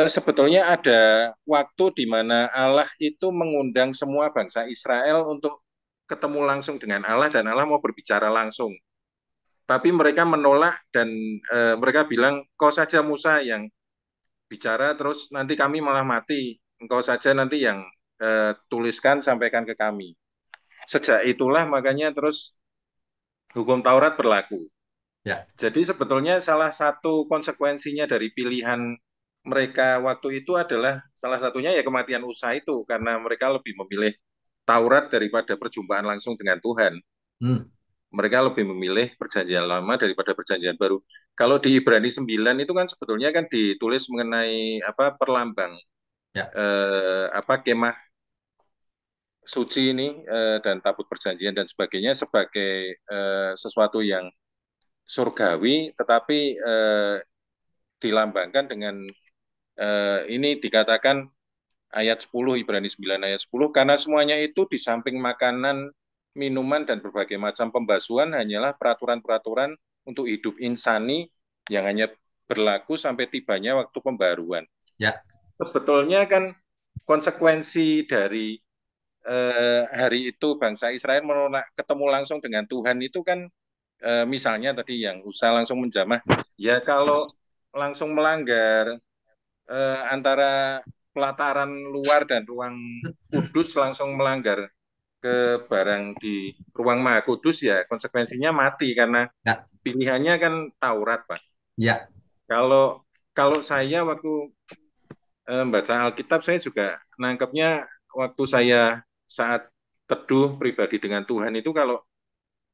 Sebetulnya ada waktu di mana Allah itu mengundang semua bangsa Israel untuk ketemu langsung dengan Allah dan Allah mau berbicara langsung. Tapi mereka menolak dan mereka bilang, kau saja Musa yang bicara terus nanti kami malah mati. Engkau saja nanti yang tuliskan sampaikan ke kami. Sejak itulah makanya terus hukum Taurat berlaku. Ya. Jadi sebetulnya salah satu konsekuensinya dari pilihan mereka waktu itu adalah salah satunya ya kematian Usa itu karena mereka lebih memilih Taurat daripada perjumpaan langsung dengan Tuhan. Hmm. Mereka lebih memilih perjanjian lama daripada perjanjian baru. Kalau di Ibrani 9 itu kan sebetulnya kan ditulis mengenai apa perlambang Ya. kemah suci ini dan tabut perjanjian dan sebagainya sebagai sesuatu yang surgawi, tetapi dilambangkan dengan ini dikatakan ayat 10 Ibrani 9 ayat 10 karena semuanya itu di samping makanan, minuman dan berbagai macam pembasuhan hanyalah peraturan-peraturan untuk hidup insani yang hanya berlaku sampai tibanya waktu pembaruan. Ya. Sebetulnya kan konsekuensi dari hari itu bangsa Israel menolak ketemu langsung dengan Tuhan itu kan misalnya tadi yang usaha langsung menjamah, ya kalau langsung melanggar antara pelataran luar dan ruang kudus langsung melanggar ke barang di ruang maha kudus ya konsekuensinya mati karena Ya. pilihannya kan Taurat, Pak. Ya. Kalau kalau saya waktu baca Alkitab saya juga nangkepnya waktu saya saat teduh pribadi dengan Tuhan itu kalau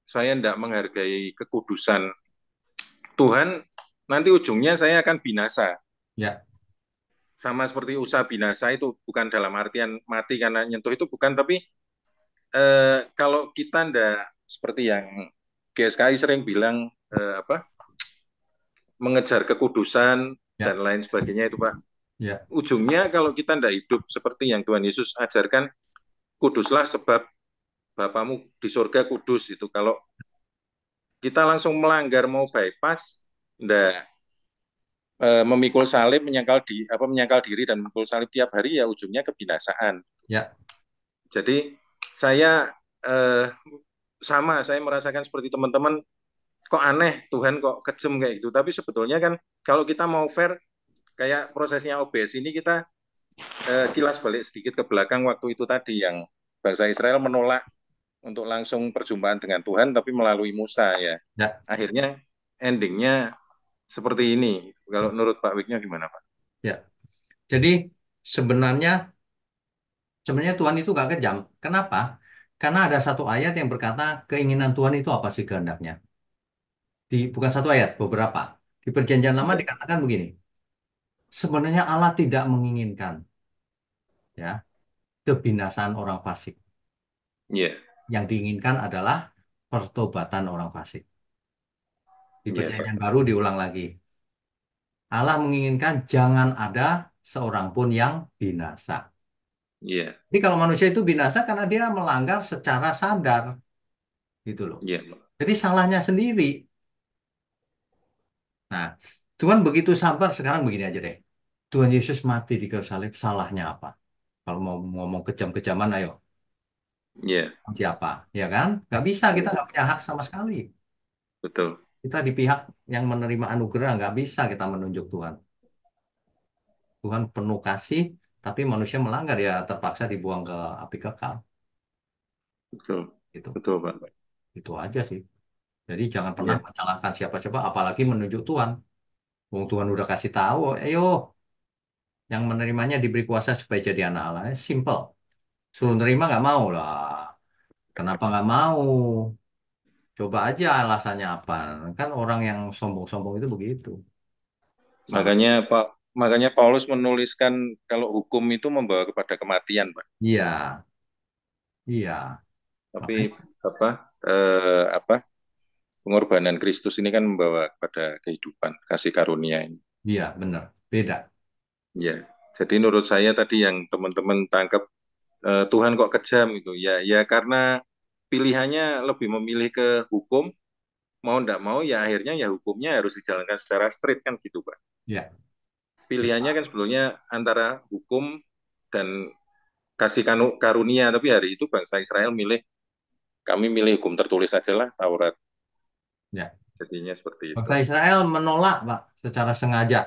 saya tidak menghargai kekudusan Tuhan, nanti ujungnya saya akan binasa. Ya. Sama seperti usaha binasa itu bukan dalam artian mati karena nyentuh itu bukan, tapi kalau kita ndak seperti yang GSKI sering bilang mengejar kekudusan Ya. dan lain sebagainya itu Pak. Ya. Ujungnya kalau kita ndak hidup seperti yang Tuhan Yesus ajarkan, kuduslah sebab Bapamu di surga kudus itu. Kalau kita langsung melanggar mau bypass, ndak memikul salib, menyangkal diri dan memikul salib tiap hari ya ujungnya kebinasaan. Ya. Jadi saya saya merasakan seperti teman-teman, kok aneh Tuhan kok kejem kayak gitu. Tapi sebetulnya kan kalau kita mau fair, kayak prosesnya OBS ini kita kilas balik sedikit ke belakang waktu itu tadi yang bangsa Israel menolak untuk langsung perjumpaan dengan Tuhan tapi melalui Musa ya. Ya, Akhirnya endingnya seperti ini. Kalau menurut Pak Wiknya gimana Pak? ya. Jadi sebenarnya Tuhan itu gak kejam. Kenapa? Karena ada satu ayat yang berkata keinginan Tuhan itu apa sih kehendaknya. Bukan satu ayat, beberapa. Di Perjanjian Lama dikatakan begini. Sebenarnya Allah tidak menginginkan ya kebinasaan orang fasik. Iya, Yang diinginkan adalah pertobatan orang fasik. Di iya Pak. Perjanjian Baru diulang lagi. Allah menginginkan jangan ada seorang pun yang binasa. Iya, Jadi kalau manusia itu binasa karena dia melanggar secara sadar, gitu loh. iya Pak. Jadi salahnya sendiri. Nah, Tuhan begitu sabar, sekarang begini aja deh. Tuhan Yesus mati di kayu salib, salahnya apa? Kalau mau ngomong kejam-kejaman, ayo. Iya, Siapa? Ya kan? Nggak bisa, kita nggak punya hak sama sekali. betul. Kita di pihak yang menerima anugerah, nggak bisa kita menunjuk Tuhan. Tuhan penuh kasih, tapi manusia melanggar, ya terpaksa dibuang ke api kekal. Betul. Gitu. Betul Pak. Itu aja sih. Jadi jangan pernah Iya, menyalahkan siapa-siapa, apalagi menunjuk Tuhan. Wong Tuhan udah kasih tahu, ayo, yang menerimanya diberi kuasa supaya jadi anak Allah. Simple. Suruh nerima nggak mau lah. Kenapa nggak mau? Coba aja alasannya apa. Kan orang yang sombong-sombong itu begitu. Salah. makanya Paulus menuliskan kalau hukum itu membawa kepada kematian Pak. Iya, iya. Tapi Makanya, apa apa pengorbanan Kristus ini kan membawa kepada kehidupan, kasih karunia ini. iya benar. Beda. Ya, jadi menurut saya tadi yang teman-teman tangkap Tuhan kok kejam gitu. Ya, ya karena pilihannya lebih memilih ke hukum, mau ndak mau ya akhirnya ya hukumnya harus dijalankan secara strict kan gitu Pak. Iya. Pilihannya kan sebelumnya antara hukum dan kasih karunia, tapi hari itu bangsa Israel kami milih hukum tertulis saja lah, Taurat. Ya. Jadinya seperti itu. Bangsa Israel menolak, Pak, secara sengaja.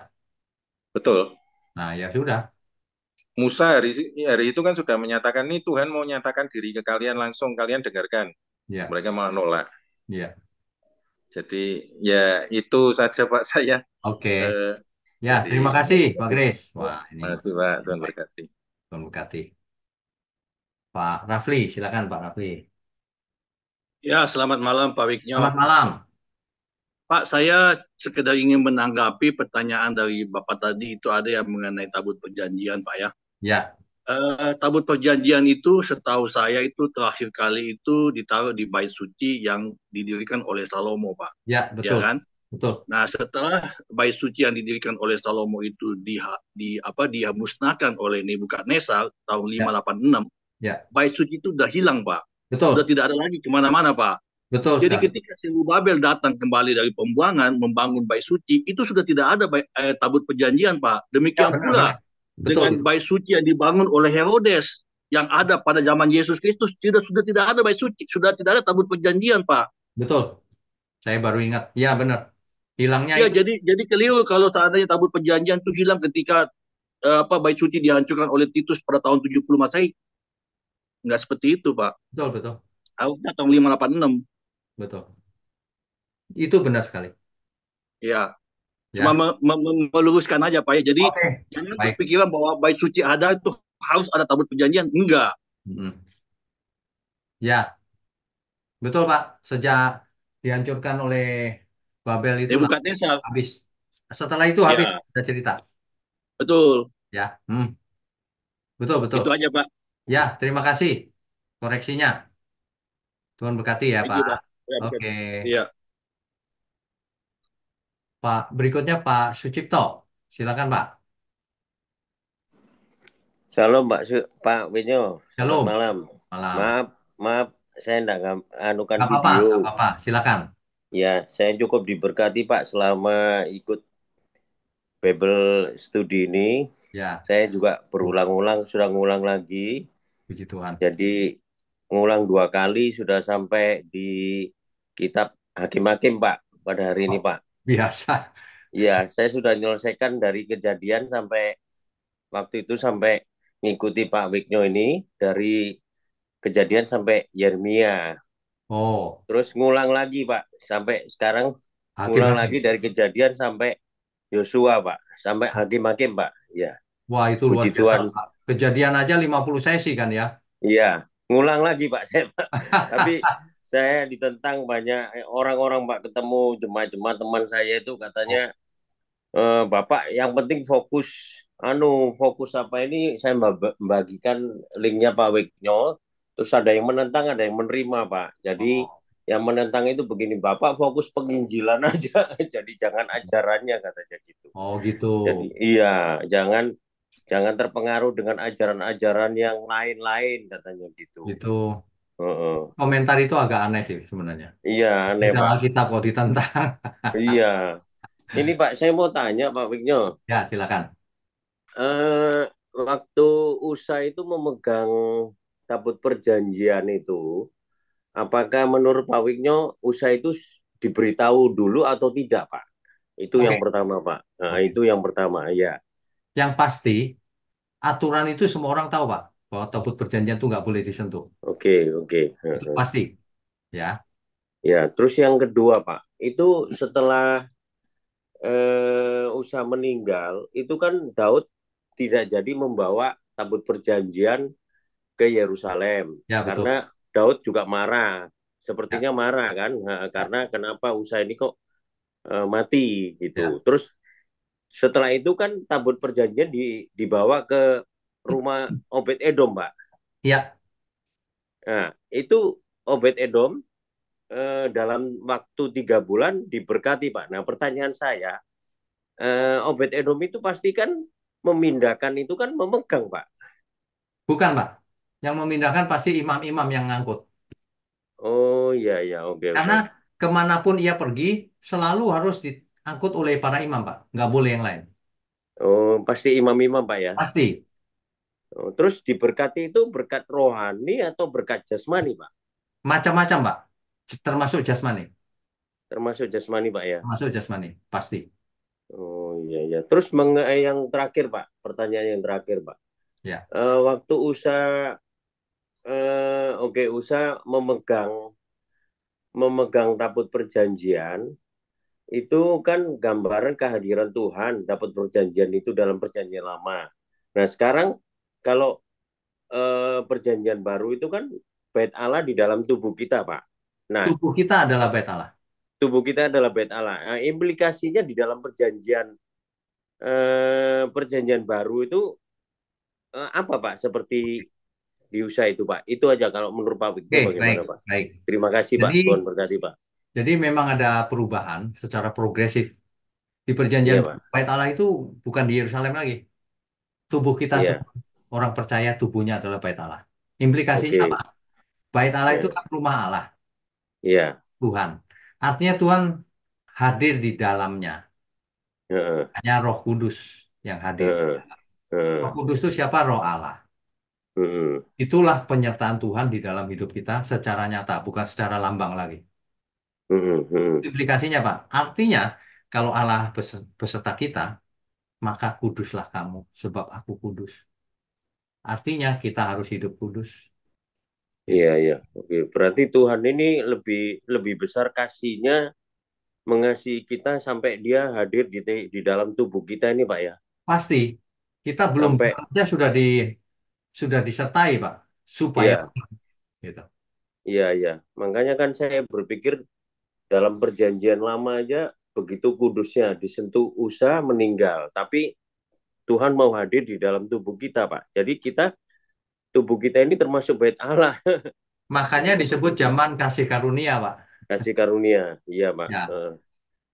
Betul. Nah, ya sudah. Musa hari itu kan sudah menyatakan nih Tuhan mau nyatakan diri ke kalian langsung, kalian dengarkan. Ya, Mereka mau nolak. ya. Jadi ya itu saja Pak saya Oke. eh, Ya, dari terima kasih, Pak Grace. Wah, ini Masih Pak, Tuhan baik. berkati. Tuhan berkati. Pak Rafli, silakan Pak Rafli. Ya, selamat malam Pak Wiknyo. Selamat malam. Pak, saya sekedar ingin menanggapi pertanyaan dari Bapak tadi, itu ada yang mengenai tabut perjanjian, Pak ya. Ya, Tabut perjanjian itu setahu saya itu terakhir kali itu ditaruh di bait suci yang didirikan oleh Salomo, Pak. ya, Ya betul. kan? Betul. Nah, setelah bait suci yang didirikan oleh Salomo itu dimusnahkan oleh Nebukadnezar tahun 586, Ya, bait suci itu udah hilang, Pak. betul. Sudah tidak ada lagi kemana-mana, Pak. Betul Jadi sekali. ketika Zerubabel datang kembali dari pembuangan membangun bait suci, itu sudah tidak ada tabut perjanjian, Pak. Ya, Demikian benar, pula benar. Betul. dengan bait suci yang dibangun oleh Herodes yang ada pada zaman Yesus Kristus, sudah tidak ada bait suci, sudah tidak ada tabut perjanjian, Pak. Betul. Saya baru ingat. Ya, benar. Hilangnya Ya, itu. jadi keliru kalau seandainya tabut perjanjian itu hilang ketika bait suci dihancurkan oleh Titus pada tahun 70 Masehi. Nggak seperti itu, Pak. Betul, betul. Harusnya tahun 586. Betul. Itu benar sekali. Ya. Ya. Cuma meluruskan aja Pak ya. Jadi Oke. jangan Baik. berpikiran bahwa bait suci ada itu harus ada tabut perjanjian. Enggak. Ya, betul Pak. Sejak dihancurkan oleh Babel itu Nebukadnezar. habis. Setelah itu habis Ya, kita cerita. betul. Ya, betul betul. Itu aja Pak. Ya, terima kasih koreksinya. Tuhan berkati ya Thank Pak. you, Pak. Ya, Oke, Iya. Pak. Berikutnya Pak Sucipto. Silakan Pak. Shalom Pak Winyo, selamat Shalom. malam. Malam. Maaf, saya enggak anukan Nggak apa-apa, video. nggak apa-apa. Silakan. Ya, saya cukup diberkati Pak selama ikut Bible Study ini. Ya, Saya juga berulang-ulang, sudah ngulang lagi. puji Tuhan. Jadi ngulang 2 kali sudah sampai di kitab Hakim-Hakim Pak pada hari ini Pak. Biasa. Iya, saya sudah menyelesaikan dari kejadian sampai waktu itu sampai ngikuti Pak Wigno ini dari kejadian sampai Yeremia. Oh, Terus ngulang lagi Pak, sampai sekarang ngulang lagi hakim-hakim. dari kejadian sampai Yosua Pak, sampai hakim-hakim Pak. Ya, Wah, itu luar puji biasa, Tuhan. Pak. Kejadian aja 50 sesi kan ya? Iya, ngulang lagi Pak saya Pak. Tapi saya ditentang banyak orang-orang Pak, ketemu jemaat-jemaat teman saya itu katanya Oh, Bapak yang penting fokus fokus apa ini saya membagikan linknya Pak Wigno, terus ada yang menentang ada yang menerima Pak. Jadi oh, yang menentang itu begini, Bapak fokus penginjilan aja, jadi jangan ajarannya katanya gitu. oh gitu. Jadi iya, jangan jangan terpengaruh dengan ajaran-ajaran yang lain-lain katanya gitu. Itu Heeh. komentar itu agak aneh sih sebenarnya. Iya aneh Bidang Pak. Alkitab kok ditentang. Iya. Ini Pak, saya mau tanya Pak Wigno. Ya, silakan. eh Waktu USA itu memegang tabut perjanjian itu, apakah menurut Pak Wigno USA itu diberitahu dulu atau tidak, Pak? Itu yang Oke, pertama, Pak. Nah, oke. itu yang pertama, ya. Yang pasti, aturan itu semua orang tahu, Pak, bahwa tabut perjanjian itu nggak boleh disentuh. Oke, oke. Itu pasti, ya. Ya, terus yang kedua, Pak, itu setelah USA meninggal, itu kan Daud tidak jadi membawa tabut perjanjian ke Yerusalem Ya, betul. karena Daud juga marah, Ya, sepertinya marah kan. Nah, ya, karena kenapa Usa ini kok mati ya. gitu. Terus setelah itu kan tabut perjanjian dibawa ke rumah Obed Edom, Pak. Ya, Nah, itu Obed Edom dalam waktu 3 bulan diberkati, Pak. Nah, pertanyaan saya, Obed Edom itu pasti kan memindahkan itu kan memegang, Pak. bukan, Pak. Yang memindahkan pasti imam-imam yang ngangkut. Oh iya iya, oke Karena oke. kemanapun ia pergi, selalu harus diangkut oleh para imam, Pak. Nggak boleh yang lain. Oh pasti imam-imam, Pak ya. Pasti. Oh, terus diberkati itu berkat rohani atau berkat jasmani, Pak? Macam-macam, Pak. Termasuk jasmani. Termasuk jasmani, Pak ya. Termasuk jasmani. Pasti. Oh iya iya. Terus yang terakhir, Pak, pertanyaan yang terakhir, Pak. Ya. Waktu oke USA memegang tabut perjanjian itu kan gambaran kehadiran Tuhan, dapat perjanjian itu dalam perjanjian lama. Nah sekarang kalau perjanjian baru itu kan bait Allah di dalam tubuh kita, Pak. Nah, Tubuh kita adalah bait Allah. tubuh kita adalah bait Allah. Nah, implikasinya di dalam perjanjian baru itu apa, Pak? Seperti di USA itu, Pak. Itu aja kalau menurut Pak Wigno Oke, baik, bagaimana, Pak? baik. Terima kasih, Pak. Jadi, Tuhan berkati, Pak. jadi memang ada perubahan secara progresif. Di perjanjian Iya, Pak. bait Allah itu bukan di Yerusalem lagi. Tubuh kita Iya. semua, orang percaya tubuhnya adalah bait Allah. Implikasinya apa? Oke. Bait Allah itu Ya. kan rumah Allah, Iya. Tuhan. Artinya Tuhan hadir di dalamnya. Heeh. Hanya Roh Kudus yang hadir. Heeh. Roh Heeh. Kudus itu siapa? Roh Allah. Heeh. Itulah penyertaan Tuhan di dalam hidup kita secara nyata, bukan secara lambang lagi. Heeh. Heeh. Implikasinya, Pak. Artinya, kalau Allah beserta kita, maka kuduslah kamu, sebab aku kudus. Artinya, kita harus hidup kudus. Iya, Gitu. iya. Oke. Berarti Tuhan ini lebih lebih besar kasihnya mengasihi kita sampai dia hadir di dalam tubuh kita ini, Pak ya. Pasti, kita belum Sampai bekerja sudah disertai, Pak, supaya iya, gitu. iya, iya. Makanya kan saya berpikir dalam perjanjian lama aja begitu kudusnya disentuh Usa meninggal, tapi Tuhan mau hadir di dalam tubuh kita, Pak. Jadi tubuh kita ini termasuk bait Allah. Makanya disebut zaman kasih karunia, Pak. Kasih karunia. Iya, Pak. Ya,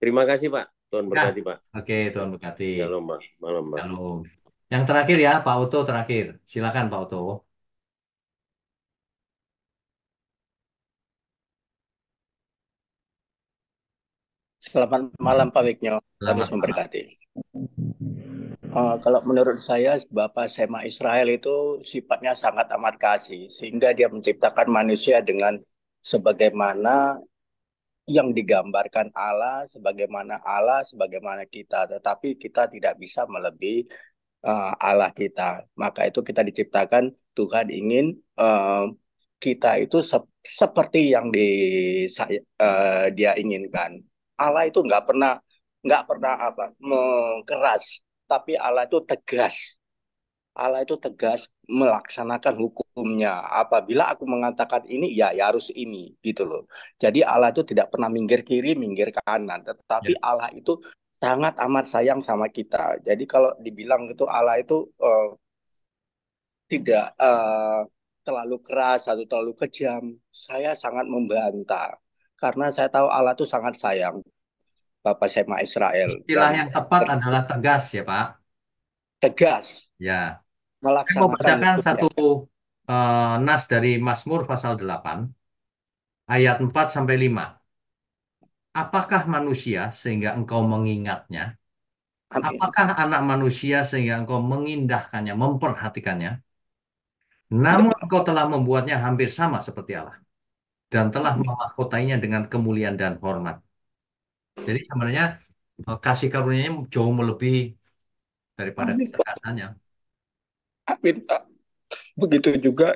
Terima kasih, Pak. Tuhan ya. berkati, Pak. Oke, Tuhan berkati. Shalom, Pak. Malam, Pak. Shalom. Yang terakhir ya, Pak Oto terakhir. Silakan, Pak Oto. Selamat malam Pak Wigno, Tuhan Selamat Yesus malam. memberkati. Kalau menurut saya Bapak Sema Israel itu sifatnya sangat amat kasih sehingga dia menciptakan manusia dengan sebagaimana yang digambarkan Allah sebagaimana kita, tetapi kita tidak bisa melebihi Allah kita. Maka itu kita diciptakan, Tuhan ingin kita itu seperti yang Dia inginkan. Allah itu nggak pernah keras, tapi Allah itu tegas. Allah itu tegas melaksanakan hukumnya. Apabila aku mengatakan ini, ya, ya harus ini, gitu loh. Jadi Allah itu tidak pernah minggir kiri, minggir kanan. Tetapi Ya. Allah itu sangat amat sayang sama kita. Jadi kalau dibilang itu Allah itu tidak terlalu keras atau terlalu kejam, saya sangat membantah. Karena saya tahu Allah itu sangat sayang Bapak Sema Israel Istilah dan yang tepat adalah tegas ya Pak. tegas Ya. Saya mau melaksanakan bacakan hukumnya. satu nas dari Mazmur pasal 8 ayat 4 sampai 5. Apakah manusia sehingga engkau mengingatnya? Amin. Apakah anak manusia sehingga engkau mengindahkannya, memperhatikannya? Ya, Namun Pak. engkau telah membuatnya hampir sama seperti Allah dan telah memahkotainya dengan kemuliaan dan hormat. Jadi sebenarnya kasih karunia-Nya jauh melebihi daripada Amin, Pak. ketegasannya. Amin, Pak. Begitu juga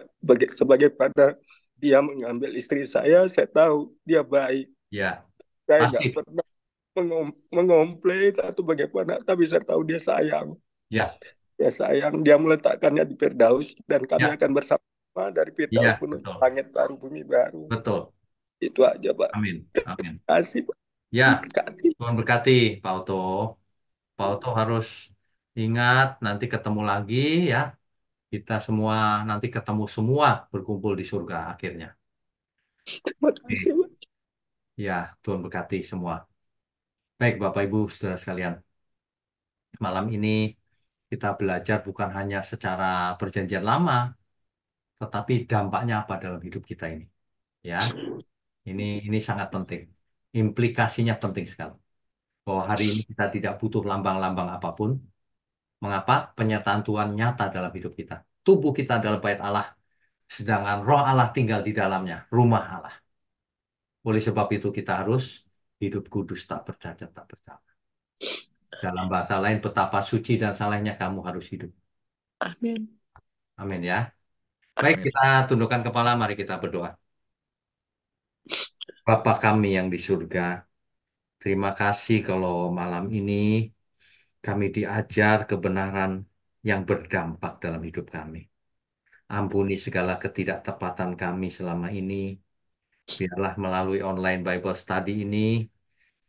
sebagai pada dia mengambil istri saya tahu dia baik. Ya, Saya pasti. nggak pernah mengomplain atau bagaimana, tapi saya tahu dia sayang. Ya, Dia sayang, dia meletakkannya di Firdaus, dan kami ya, akan bersama dari Firdaus ya, menuju betul, langit baru, bumi baru. betul. Itu aja, Pak. Amin, amin. Terima kasih, Pak. Ya, Berkati. Tuhan berkati Pak Oto. Pak Oto harus ingat nanti ketemu lagi ya. Kita semua nanti ketemu semua berkumpul di surga akhirnya. Terima kasih, Pak. Ya, Tuhan berkati semua. Baik, Bapak Ibu, saudara sekalian. Malam ini kita belajar bukan hanya secara perjanjian lama, tetapi dampaknya apa dalam hidup kita ini. Ya, ini sangat penting. Implikasinya penting sekali. Bahwa hari ini kita tidak butuh lambang-lambang apapun. Mengapa? Penyertaan Tuhan nyata dalam hidup kita. Tubuh kita adalah bait Allah, sedangkan roh Allah tinggal di dalamnya, rumah Allah. Oleh sebab itu kita harus hidup kudus, tak bercacat, tak bersalah. Dalam bahasa lain, betapa suci dan salehnya kamu harus hidup. Amin. Amin ya. Baik, kita tundukkan kepala, mari kita berdoa. Bapa kami yang di surga, terima kasih kalau malam ini kami diajar kebenaran yang berdampak dalam hidup kami. Ampuni segala ketidaktepatan kami selama ini. Biarlah melalui online Bible Study ini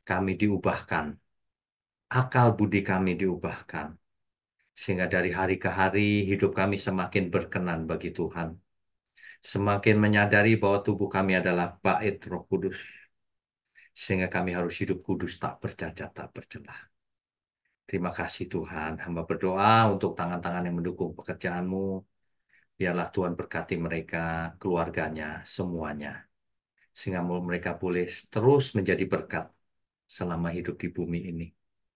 kami diubahkan. Akal budi kami diubahkan. Sehingga dari hari ke hari hidup kami semakin berkenan bagi Tuhan. Semakin menyadari bahwa tubuh kami adalah bait Roh Kudus. Sehingga kami harus hidup kudus, tak bercacat, tak bercelah. Terima kasih Tuhan. Hamba berdoa untuk tangan-tangan yang mendukung pekerjaan-Mu. Biarlah Tuhan berkati mereka, keluarganya, semuanya. Sehingga mereka boleh terus menjadi berkat selama hidup di bumi ini.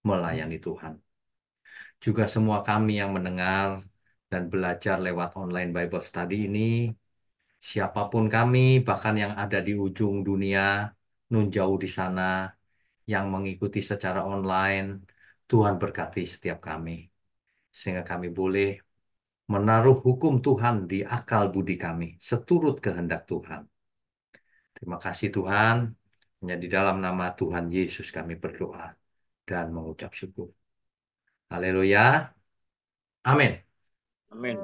Melayani Tuhan. Juga semua kami yang mendengar dan belajar lewat online Bible Study ini, siapapun kami, bahkan yang ada di ujung dunia, nun jauh di sana, yang mengikuti secara online, Tuhan berkati setiap kami. Sehingga kami boleh menaruh hukum Tuhan di akal budi kami, seturut kehendak Tuhan. Terima kasih Tuhan, hanya di dalam nama Tuhan Yesus kami berdoa dan mengucap syukur. Haleluya. Amin. Amin.